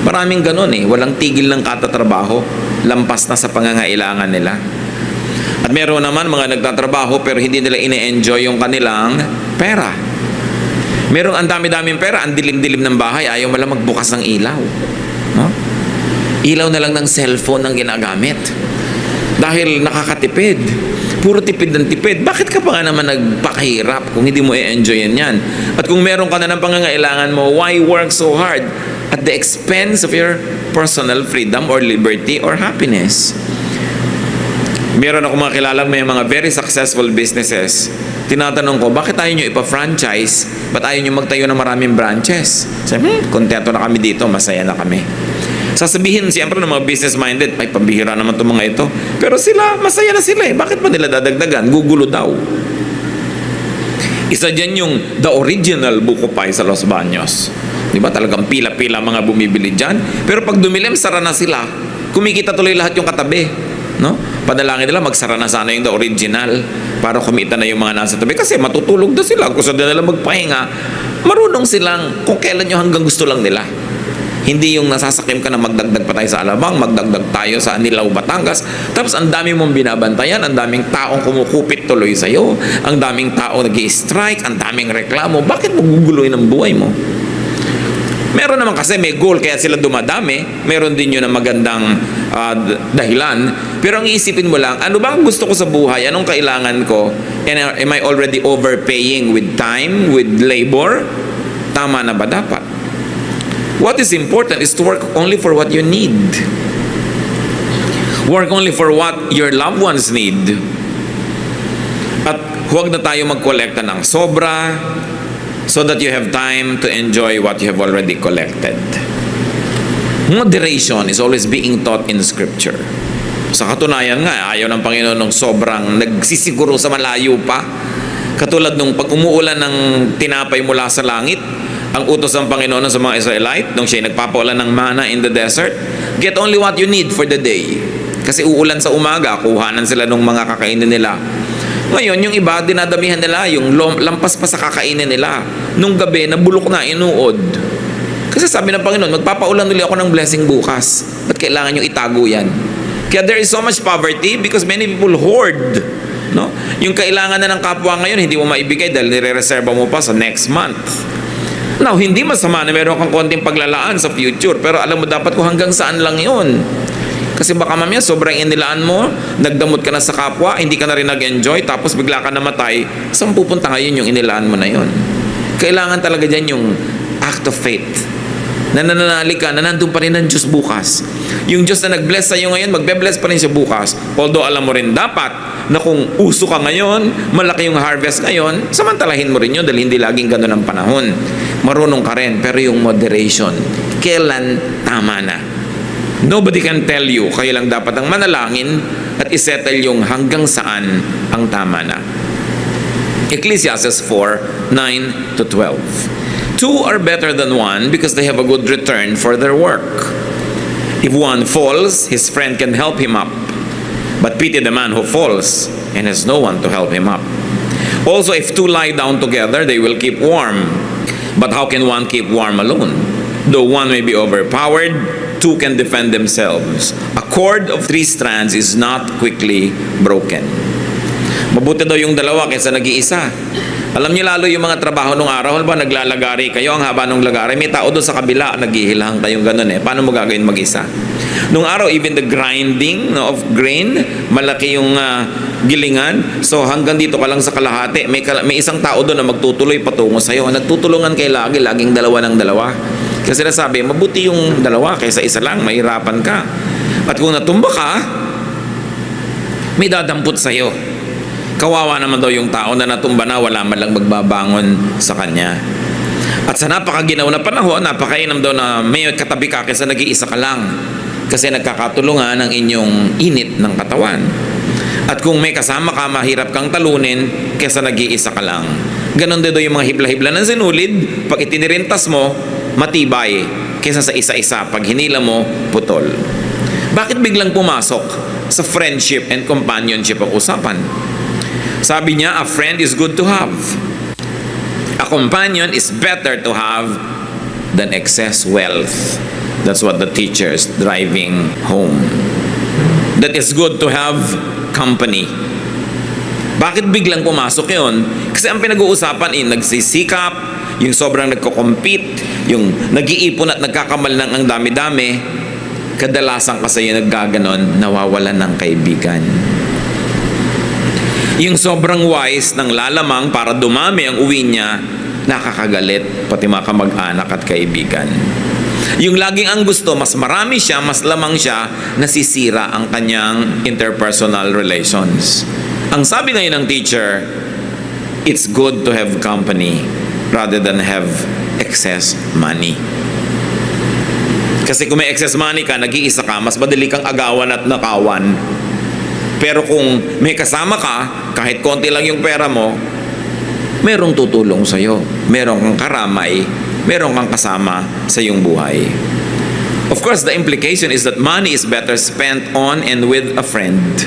Maraming ganun eh, walang tigil ng katatrabaho, lampas na sa pangangailangan nila. At meron naman mga nagtatrabaho pero hindi nila ine-enjoy yung kanilang pera. Merong ang dami-daming pera, ang dilim-dilim ng bahay, ayaw malang magbukas ng ilaw. No? Ilaw na lang ng cellphone ang ginagamit. Dahil nakakatipid. Puro tipid ng tipid. Bakit ka pa nga naman nagpakahirap kung hindi mo i-enjoyin yan? At kung meron ka na ng pangangailangan mo, why work so hard at the expense of your personal freedom or liberty or happiness? Meron ako mga kilalang may mga very successful businesses. Tinatanong ko, bakit ayaw nyo ipa-franchise? Ba't ayaw nyo magtayo ng maraming branches? Sabi, kontento na kami dito, masaya na kami. Sasabihin siyempre ng mga business-minded, ay pambihira naman itong mga ito. Pero sila, masaya na sila eh. Bakit pa nila dadagdagan? Gugulo daw. Isa dyan yung The Original Buko Pie sa Los Baños. Di ba talagang pila-pila mga bumibili dyan? Pero pag dumilim, sara na sila. Kumikita tuloy lahat yung katabi. No? Padalangin nila, magsara na sana yung The Original para kumita na yung mga nasa tabi. Kasi matutulog na sila. Kung saan nila magpahinga, marunong silang kung kailan yung hanggang gusto lang nila. Hindi yung nasasakim ka na magdagdag pa tayo sa Alabang, magdagdag tayo sa Anilao, Batangas. Tapos ang dami mong binabantayan, ang daming taong kumukupit tuloy sa'yo, ang daming taong nag-i-strike, ang daming reklamo. Bakit maguguluhin ang buhay mo? Meron naman kasi may goal kaya sila dumadami. Meron din yun na magandang dahilan. Pero ang iisipin mo lang, ano ba ang gusto ko sa buhay? Anong kailangan ko? And am I already overpaying with time, with labor? Tama na ba dapat? What is important is to work only for what you need. Work only for what your loved ones need. At huwag na tayo magkolekta ng sobra. so that you have time to enjoy what you have already collected. Moderation is always being taught in Scripture. Sa katunayan nga, ayaw ng Panginoon ng sobrang nagsisiguro sa malayo pa. Katulad nung pag umuulan ng tinapay mula sa langit, ang utos ng Panginoon sa mga Israelite, nung siya nagpapaulan ng manna in the desert, get only what you need for the day. Kasi uulan sa umaga, kuhanan sila ng mga kakainin nila. Ngayon, yung iba, dinadamihan nila, yung lampas pa sa kakainin nila. Nung gabi, nabulok na, inuod. Kasi sabi ng Panginoon, magpapaulan ulit ako ng blessing bukas. Ba't kailangan nyo itago yan? Kaya there is so much poverty because many people hoard. No? Yung kailangan na ng kapwa ngayon, hindi mo maibigay dahil nire-reserva mo pa sa next month. Now, hindi masama na meron kang konting paglalaan sa future, pero alam mo dapat kung hanggang saan lang yun. Kasi baka mamaya sobrang inilaan mo, nagdamot ka na sa kapwa, hindi ka na rin nag-enjoy, tapos bigla ka namatay, saan pupunta ngayon yung inilaan mo na yun? Kailangan talaga dyan yung act of faith. Na nananali ka, na nandun pa rin ang Diyos bukas. Yung Diyos na nag-bless sa'yo ngayon, magbe-bless pa rin siya bukas. Although alam mo rin dapat na kung uso ka ngayon, malaki yung harvest ngayon, samantalahin mo rin yun dahil hindi laging ganun ang panahon. Marunong ka rin, pero yung moderation, kailan tama na. Nobody can tell you, kayo lang dapat ang manalangin at isettle yung hanggang saan ang tama na. Ecclesiastes 4:9 to 12. Two are better than one because they have a good return for their work. If one falls, his friend can help him up. But pity the man who falls and has no one to help him up. Also, if two lie down together, they will keep warm. But how can one keep warm alone? Though one may be overpowered, two can defend themselves. A cord of 3 strands is not quickly broken. Mabuti daw yung dalawa kaysa nag-iisa. Alam niyo lalo yung mga trabaho nung araw, ba naglalagari kayo, ang haba ng lagari, may tao doon sa kabila, naghihilahang kayong ganun eh. Paano mo gagawin mag-isa? Nung araw, even the grinding of grain, malaki yung gilingan. So hanggang dito ka lang sa kalahati. May isang tao doon na magtutuloy patungo sa'yo. Nagtutulungan kayo laging dalawa ng dalawa. Kasi nasabi, mabuti yung dalawa kaysa isa lang, mahirapan ka. At kung natumba ka, may dadampot sa'yo. Kawawa naman daw yung tao na natumba na wala man lang magbabangon sa kanya. At sa napakaginaw na panahon, napakainam daw na may katabi ka kaysa nag-iisa ka lang. Kasi nagkakatulungan ang inyong init ng katawan. At kung may kasama ka, mahirap kang talunin kaysa nag-iisa ka lang. Ganon din daw yung mga hibla-hibla ng sinulid, pag itinirintas mo, matibay kaysa sa isa-isa. Pag hinila mo, putol. Bakit biglang pumasok sa friendship and companionship ang usapan? Sabi niya, a friend is good to have. A companion is better to have than excess wealth. That's what the teacher is driving home. That it's good to have company. Bakit biglang pumasok yun? Kasi ang pinag-uusapan nagsisikap, yung sobrang nagko-compete, yung nag-iipon at nagkakamal ng ang dami-dami, kadalasan kasi yung naggaganon, nawawalan ng kaibigan. Yung sobrang wise ng lalamang para dumami ang uwi niya, nakakagalit pati mga kamag-anak at kaibigan. Yung laging ang gusto, mas marami siya, mas lamang siya, nasisira ang kanyang interpersonal relations. Ang sabi ngayon ng teacher, it's good to have company rather than have excess money. Kasi kung may excess money ka, nag-iisa ka, mas madali kang agawan at nakawan. Pero kung may kasama ka, kahit konti lang yung pera mo, merong tutulong sa'yo. Merong kang karamay, merong kang kasama sa iyong buhay. Of course, the implication is that money is better spent on and with a friend.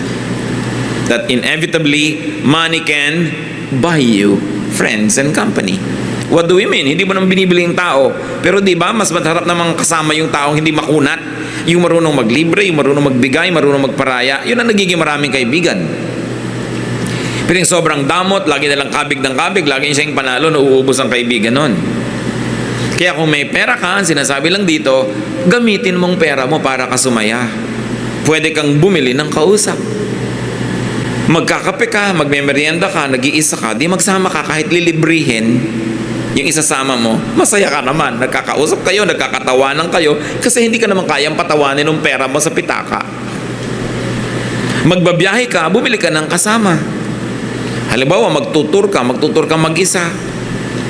That inevitably, money can buy you friends and company. What do we mean? Hindi mo naman binibili yung tao. Pero di ba, mas masarap namang kasama yung taong hindi makunat. Yung marunong maglibre, yung marunong magbigay, marunong magparaya, yun ang nagiging maraming kaibigan. Pero yung sobrang damot, lagi nalang kabig ng kabig, lagi siyang panalo, nauubos ang kaibigan nun. Kaya kung may pera ka, sinasabi lang dito, gamitin mong pera mo para ka sumaya. Pwede kang bumili ng kausap. Magkakape ka, magmemeryenda ka, nag-iisa ka, di magsama ka kahit lilibrihin. Yung isasama mo, masaya ka naman. Nagkakausap kayo, nagkakatawanan kayo kasi hindi ka naman kayang patawanin ng pera mo sa pitaka. Magbabiyahe ka, bumili ka ng kasama. Halimbawa, magtutur ka mag-isa.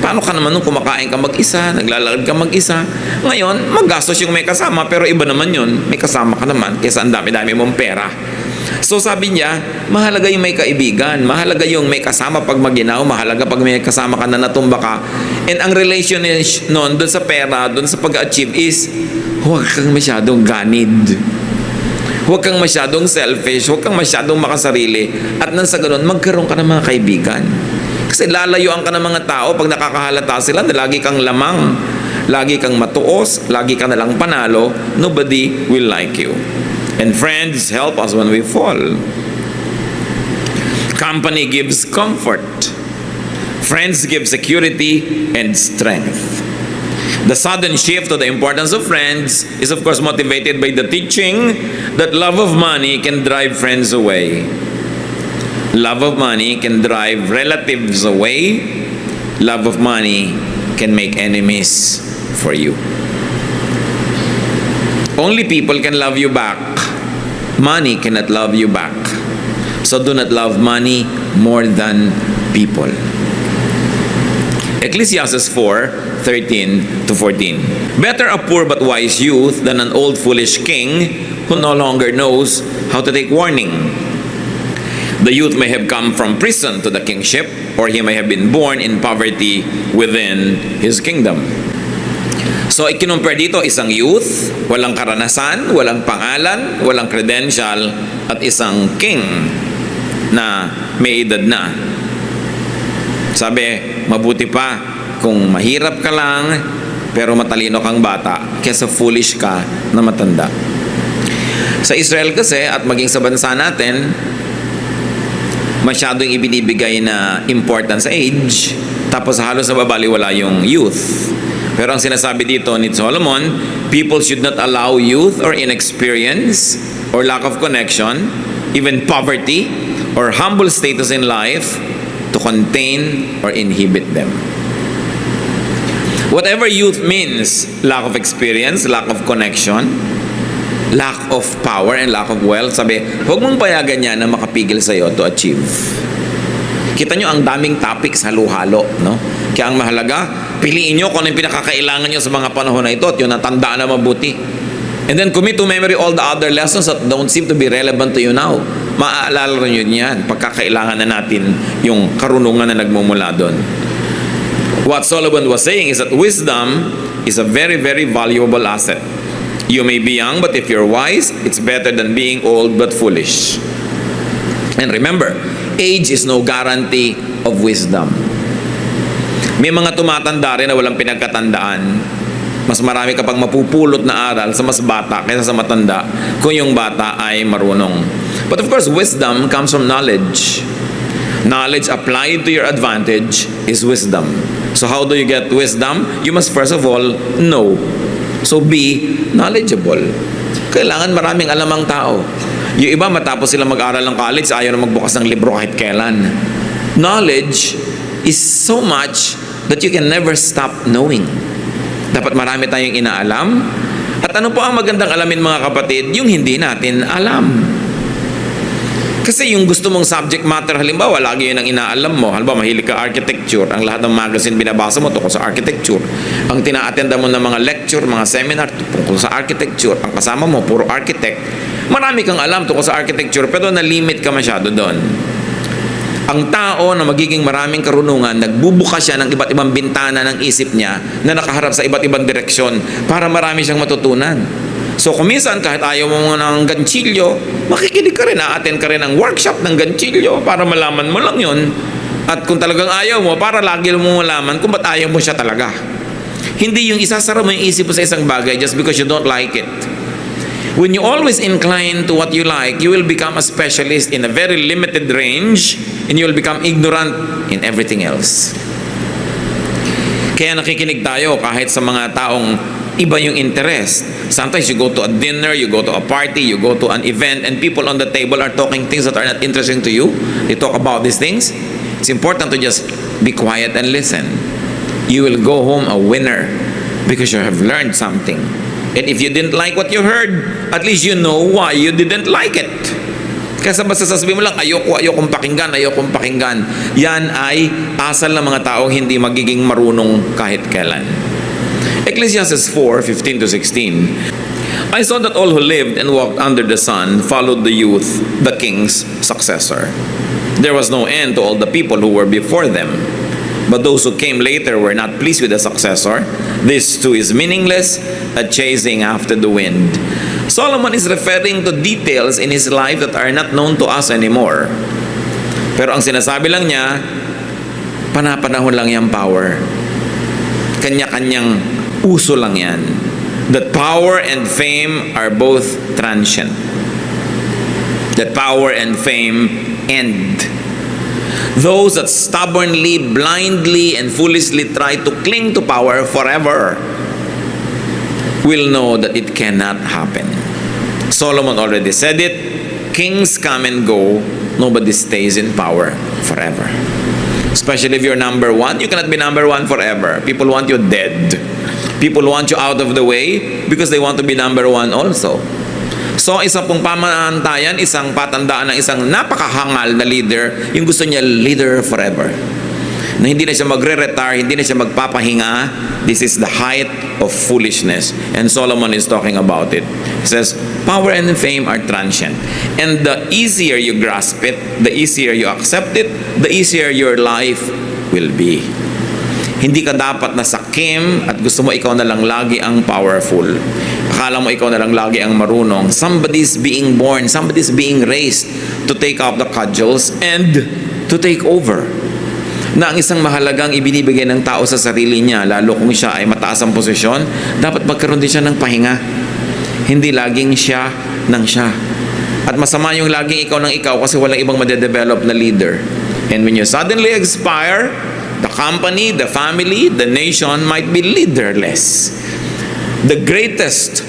Paano ka naman nung kumakain ka mag-isa, naglalakad ka mag-isa? Ngayon, maggastos yung may kasama, pero iba naman yun. May kasama ka naman, kaysa ang dami-dami mong pera. So sabi niya, mahalaga yung may kaibigan, mahalaga yung may kasama pag maginaw, mahalaga pag may kasama ka na natumba ka. And ang relation nun, dun sa pera, dun sa pag-achieve is, huwag kang masyadong ganid. Huwag kang masyadong selfish, huwag kang masyadong makasarili. At nang sa ganun, magkaroon ka ng mga kaibigan. Kasi lalayuan ka ng mga tao pag nakakahalata sila na lagi kang lamang, lagi kang matuos, lagi ka nalang panalo, nobody will like you. And friends help us when we fall. Company gives comfort. Friends give security and strength. The sudden shift to the importance of friends is of course motivated by the teaching that love of money can drive friends away. Love of money can drive relatives away. Love of money can make enemies for you. Only people can love you back. Money cannot love you back. So do not love money more than people. Ecclesiastes 4:13-14. Better a poor but wise youth than an old foolish king who no longer knows how to take warning. The youth may have come from prison to the kingship, or he may have been born in poverty within his kingdom. So ikinumpare dito isang youth, walang karanasan, walang pangalan, walang credential, at isang king na may edad na. Sabi, mabuti pa kung mahirap ka lang pero matalino kang bata kaysa foolish ka na matanda. Sa Israel kasi at maging sa bansa natin, masyadong ibinibigay na importance sa age, tapos halos nababaliwala yung youth. Pero ang sinasabi dito ni Solomon, people should not allow youth or inexperience or lack of connection, even poverty or humble status in life to contain or inhibit them. Whatever youth means, lack of experience, lack of connection, lack of power and lack of wealth, sabi, huwag mong payagan yan na makapigil sa'yo to achieve. Kita nyo ang daming topics halo-halo, no? Kaya ang mahalaga, piliin nyo kung ano yung pinakakailangan nyo sa mga panahon na ito at yun ang tandaan na mabuti. And then commit to memory all the other lessons that don't seem to be relevant to you now. Maaalala nyo yan pagkakailangan na natin yung karunungan na nagmumula doon. What Solomon was saying is that wisdom is a very, very valuable asset. You may be young, but if you're wise, it's better than being old but foolish. And remember, age is no guarantee of wisdom. May mga tumatanda rin na walang pinagkatandaan. Mas marami ka pang mapupulot na aral sa mas bata kaysa sa matanda kung yung bata ay marunong. But of course, wisdom comes from knowledge. Knowledge applied to your advantage is wisdom. So how do you get wisdom? You must first of all know. So be knowledgeable. Kailangan maraming alam ang tao. Yung iba matapos sila mag-aral ng college, ayaw na magbukas ng libro kahit kailan. Knowledge is so much that you can never stop knowing. Dapat marami tayong inaalam. At ano po ang magandang alamin mga kapatid? Yung hindi natin alam. Kasi yung gusto mong subject matter, halimbawa, lagi yun ang inaalam mo. Halimbawa, mahilig ka architecture. Ang lahat ng magazine binabasa mo tungkol sa architecture. Ang tina-attenda mo ng mga lecture, mga seminar tungkol sa architecture. Ang kasama mo, puro architect. Marami kang alam tungkol sa architecture, pero na-limit ka masyado doon. Ang tao na magiging maraming karunungan, nagbubukas siya ng iba't ibang bintana ng isip niya na nakaharap sa iba't ibang direksyon para marami siyang matutunan. So kung minsan kahit ayaw mo ng ganchilyo, makikinig ka rin, a-attend ka rin ng workshop ng ganchilyo para malaman mo lang yun. At kung talagang ayaw mo, para lagi mo malaman kung ba't ayaw mo siya talaga. Hindi yung isasara mo yung isip mo sa isang bagay just because you don't like it. When you always incline to what you like, you will become a specialist in a very limited range and you will become ignorant in everything else. Kaya nakikinig tayo kahit sa mga taong iba yung interest. Sometimes you go to a dinner, you go to a party, you go to an event, and people on the table are talking things that are not interesting to you. They talk about these things. It's important to just be quiet and listen. You will go home a winner because you have learned something. And if you didn't like what you heard, at least you know why you didn't like it. Kaya basta sasabihin mo lang, ayokong pakinggan. Yan ay asal ng mga taong hindi magiging marunong kahit kailan. Ecclesiastes 4:15-16. I saw that all who lived and walked under the sun followed the youth, the king's successor. There was no end to all the people who were before them. But those who came later were not pleased with the successor. This too is meaningless, a chasing after the wind. Solomon is referring to details in his life that are not known to us anymore. Pero ang sinasabi lang niya, panapanahon lang yung power. Kanya-kanyang uso lang yan. That power and fame are both transient. That power and fame end. Those that stubbornly, blindly, and foolishly try to cling to power forever will know that it cannot happen. Solomon already said it, kings come and go, nobody stays in power forever. Especially if you're number one, you cannot be number one forever. People want you dead. People want you out of the way because they want to be number one also. So, isang pong pamantayan, isang patandaan ng isang napakahangal na leader, yung gusto niya leader forever. Na hindi na siya magre-retire, hindi na siya magpapahinga. This is the height of foolishness. And Solomon is talking about it. He says, power and fame are transient. And the easier you grasp it, the easier you accept it, the easier your life will be. Hindi ka dapat nasakim at gusto mo ikaw na lang lagi ang powerful. Akala mo ikaw na lang lagi ang marunong. Somebody's being born, somebody's being raised to take up the cudgels and to take over. Na ang isang mahalagang ibinibigay ng tao sa sarili niya, lalo kung siya ay mataas ang posisyon, dapat magkaroon din siya ng pahinga. Hindi laging siya ng siya. At masama yung laging ikaw ng ikaw kasi walang ibang madedevelop na leader. And when you suddenly expire, the company, the family, the nation might be leaderless. The greatest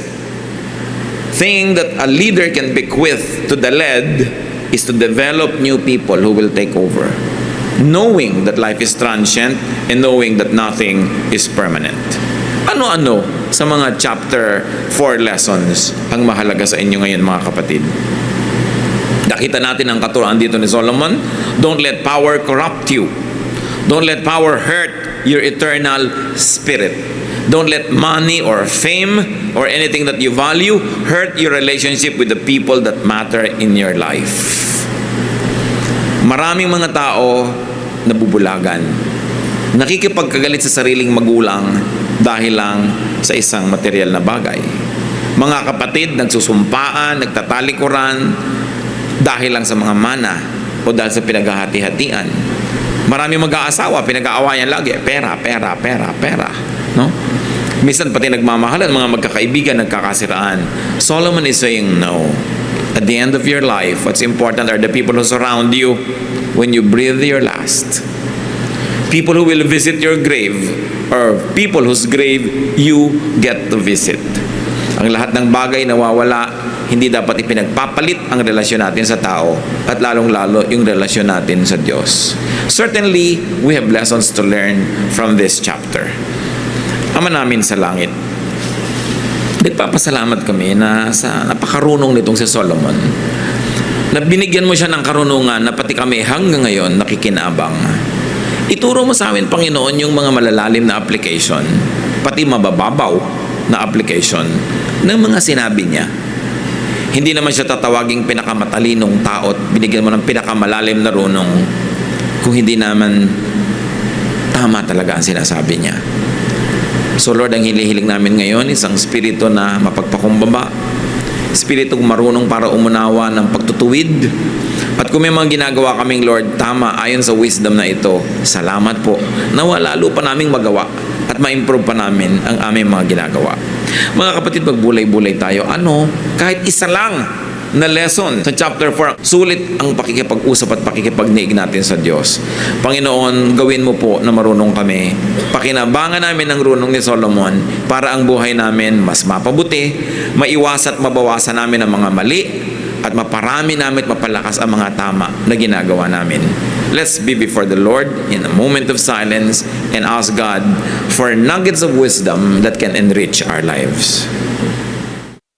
thing that a leader can bequeath to the led is to develop new people who will take over. Knowing that life is transient and knowing that nothing is permanent. Ano-ano sa mga chapter 4 lessons ang mahalaga sa inyo ngayon, mga kapatid? Nakita natin ang katuruan dito ni Solomon. Don't let power corrupt you. Don't let power hurt your eternal spirit. Don't let money or fame or anything that you value hurt your relationship with the people that matter in your life. Maraming mga tao nabubulagan. Nakikipagkagalit sa sariling magulang dahil lang sa isang material na bagay. Mga kapatid, nagsusumpaan, nagtatalikuran dahil lang sa mga mana o dahil sa pinaghahati-hatian. Marami mag-aasawa, pinag-aawayan lagi, pera. No? Minsan pati nagmamahalan, mga magkakaibigan, nagkakasiraan. Solomon is saying no. At the end of your life, what's important are the people who surround you when you breathe your last. People who will visit your grave, or people whose grave you get to visit. Ang lahat ng bagay nawawala, hindi dapat ipinagpapalit ang relasyon natin sa tao at lalong-lalo yung relasyon natin sa Diyos. Certainly, we have lessons to learn from this chapter. Ama namin sa langit, nagpapasalamat kami na sa napakarunong nitong si Solomon, na binigyan mo siya ng karunungan na pati kami hanggang ngayon nakikinabang. Ituro mo sa amin, Panginoon, yung mga malalalim na application, pati mabababaw na application ng mga sinabi niya. Hindi naman siya tatawaging pinakamatalinong tao at binigyan mo ng pinakamalalim na runong kung hindi naman tama talaga ang sinasabi niya. So Lord, ang hinihiling namin ngayon, isang spirito na mapagpakumbaba, spiritong marunong para umunawa ng pagtutuwid. At kung may mga ginagawa kaming Lord, tama, ayon sa wisdom na ito, salamat po. Nawa lalo pa naming magawa at ma-improve pa namin ang aming mga ginagawa. Mga kapatid, magbulay-bulay tayo. Kahit isa lang na lesson sa chapter 4, sulit ang pakikipag-usap at pakikipagniig natin sa Diyos. Panginoon, gawin mo po na marunong kami. Pakinabangan namin ang runong ni Solomon para ang buhay namin mas mapabuti, maiwas at mabawasan namin ang mga mali, at maparami namin at mapalakas ang mga tama na ginagawa namin. Let's be before the Lord in a moment of silence and ask God for nuggets of wisdom that can enrich our lives.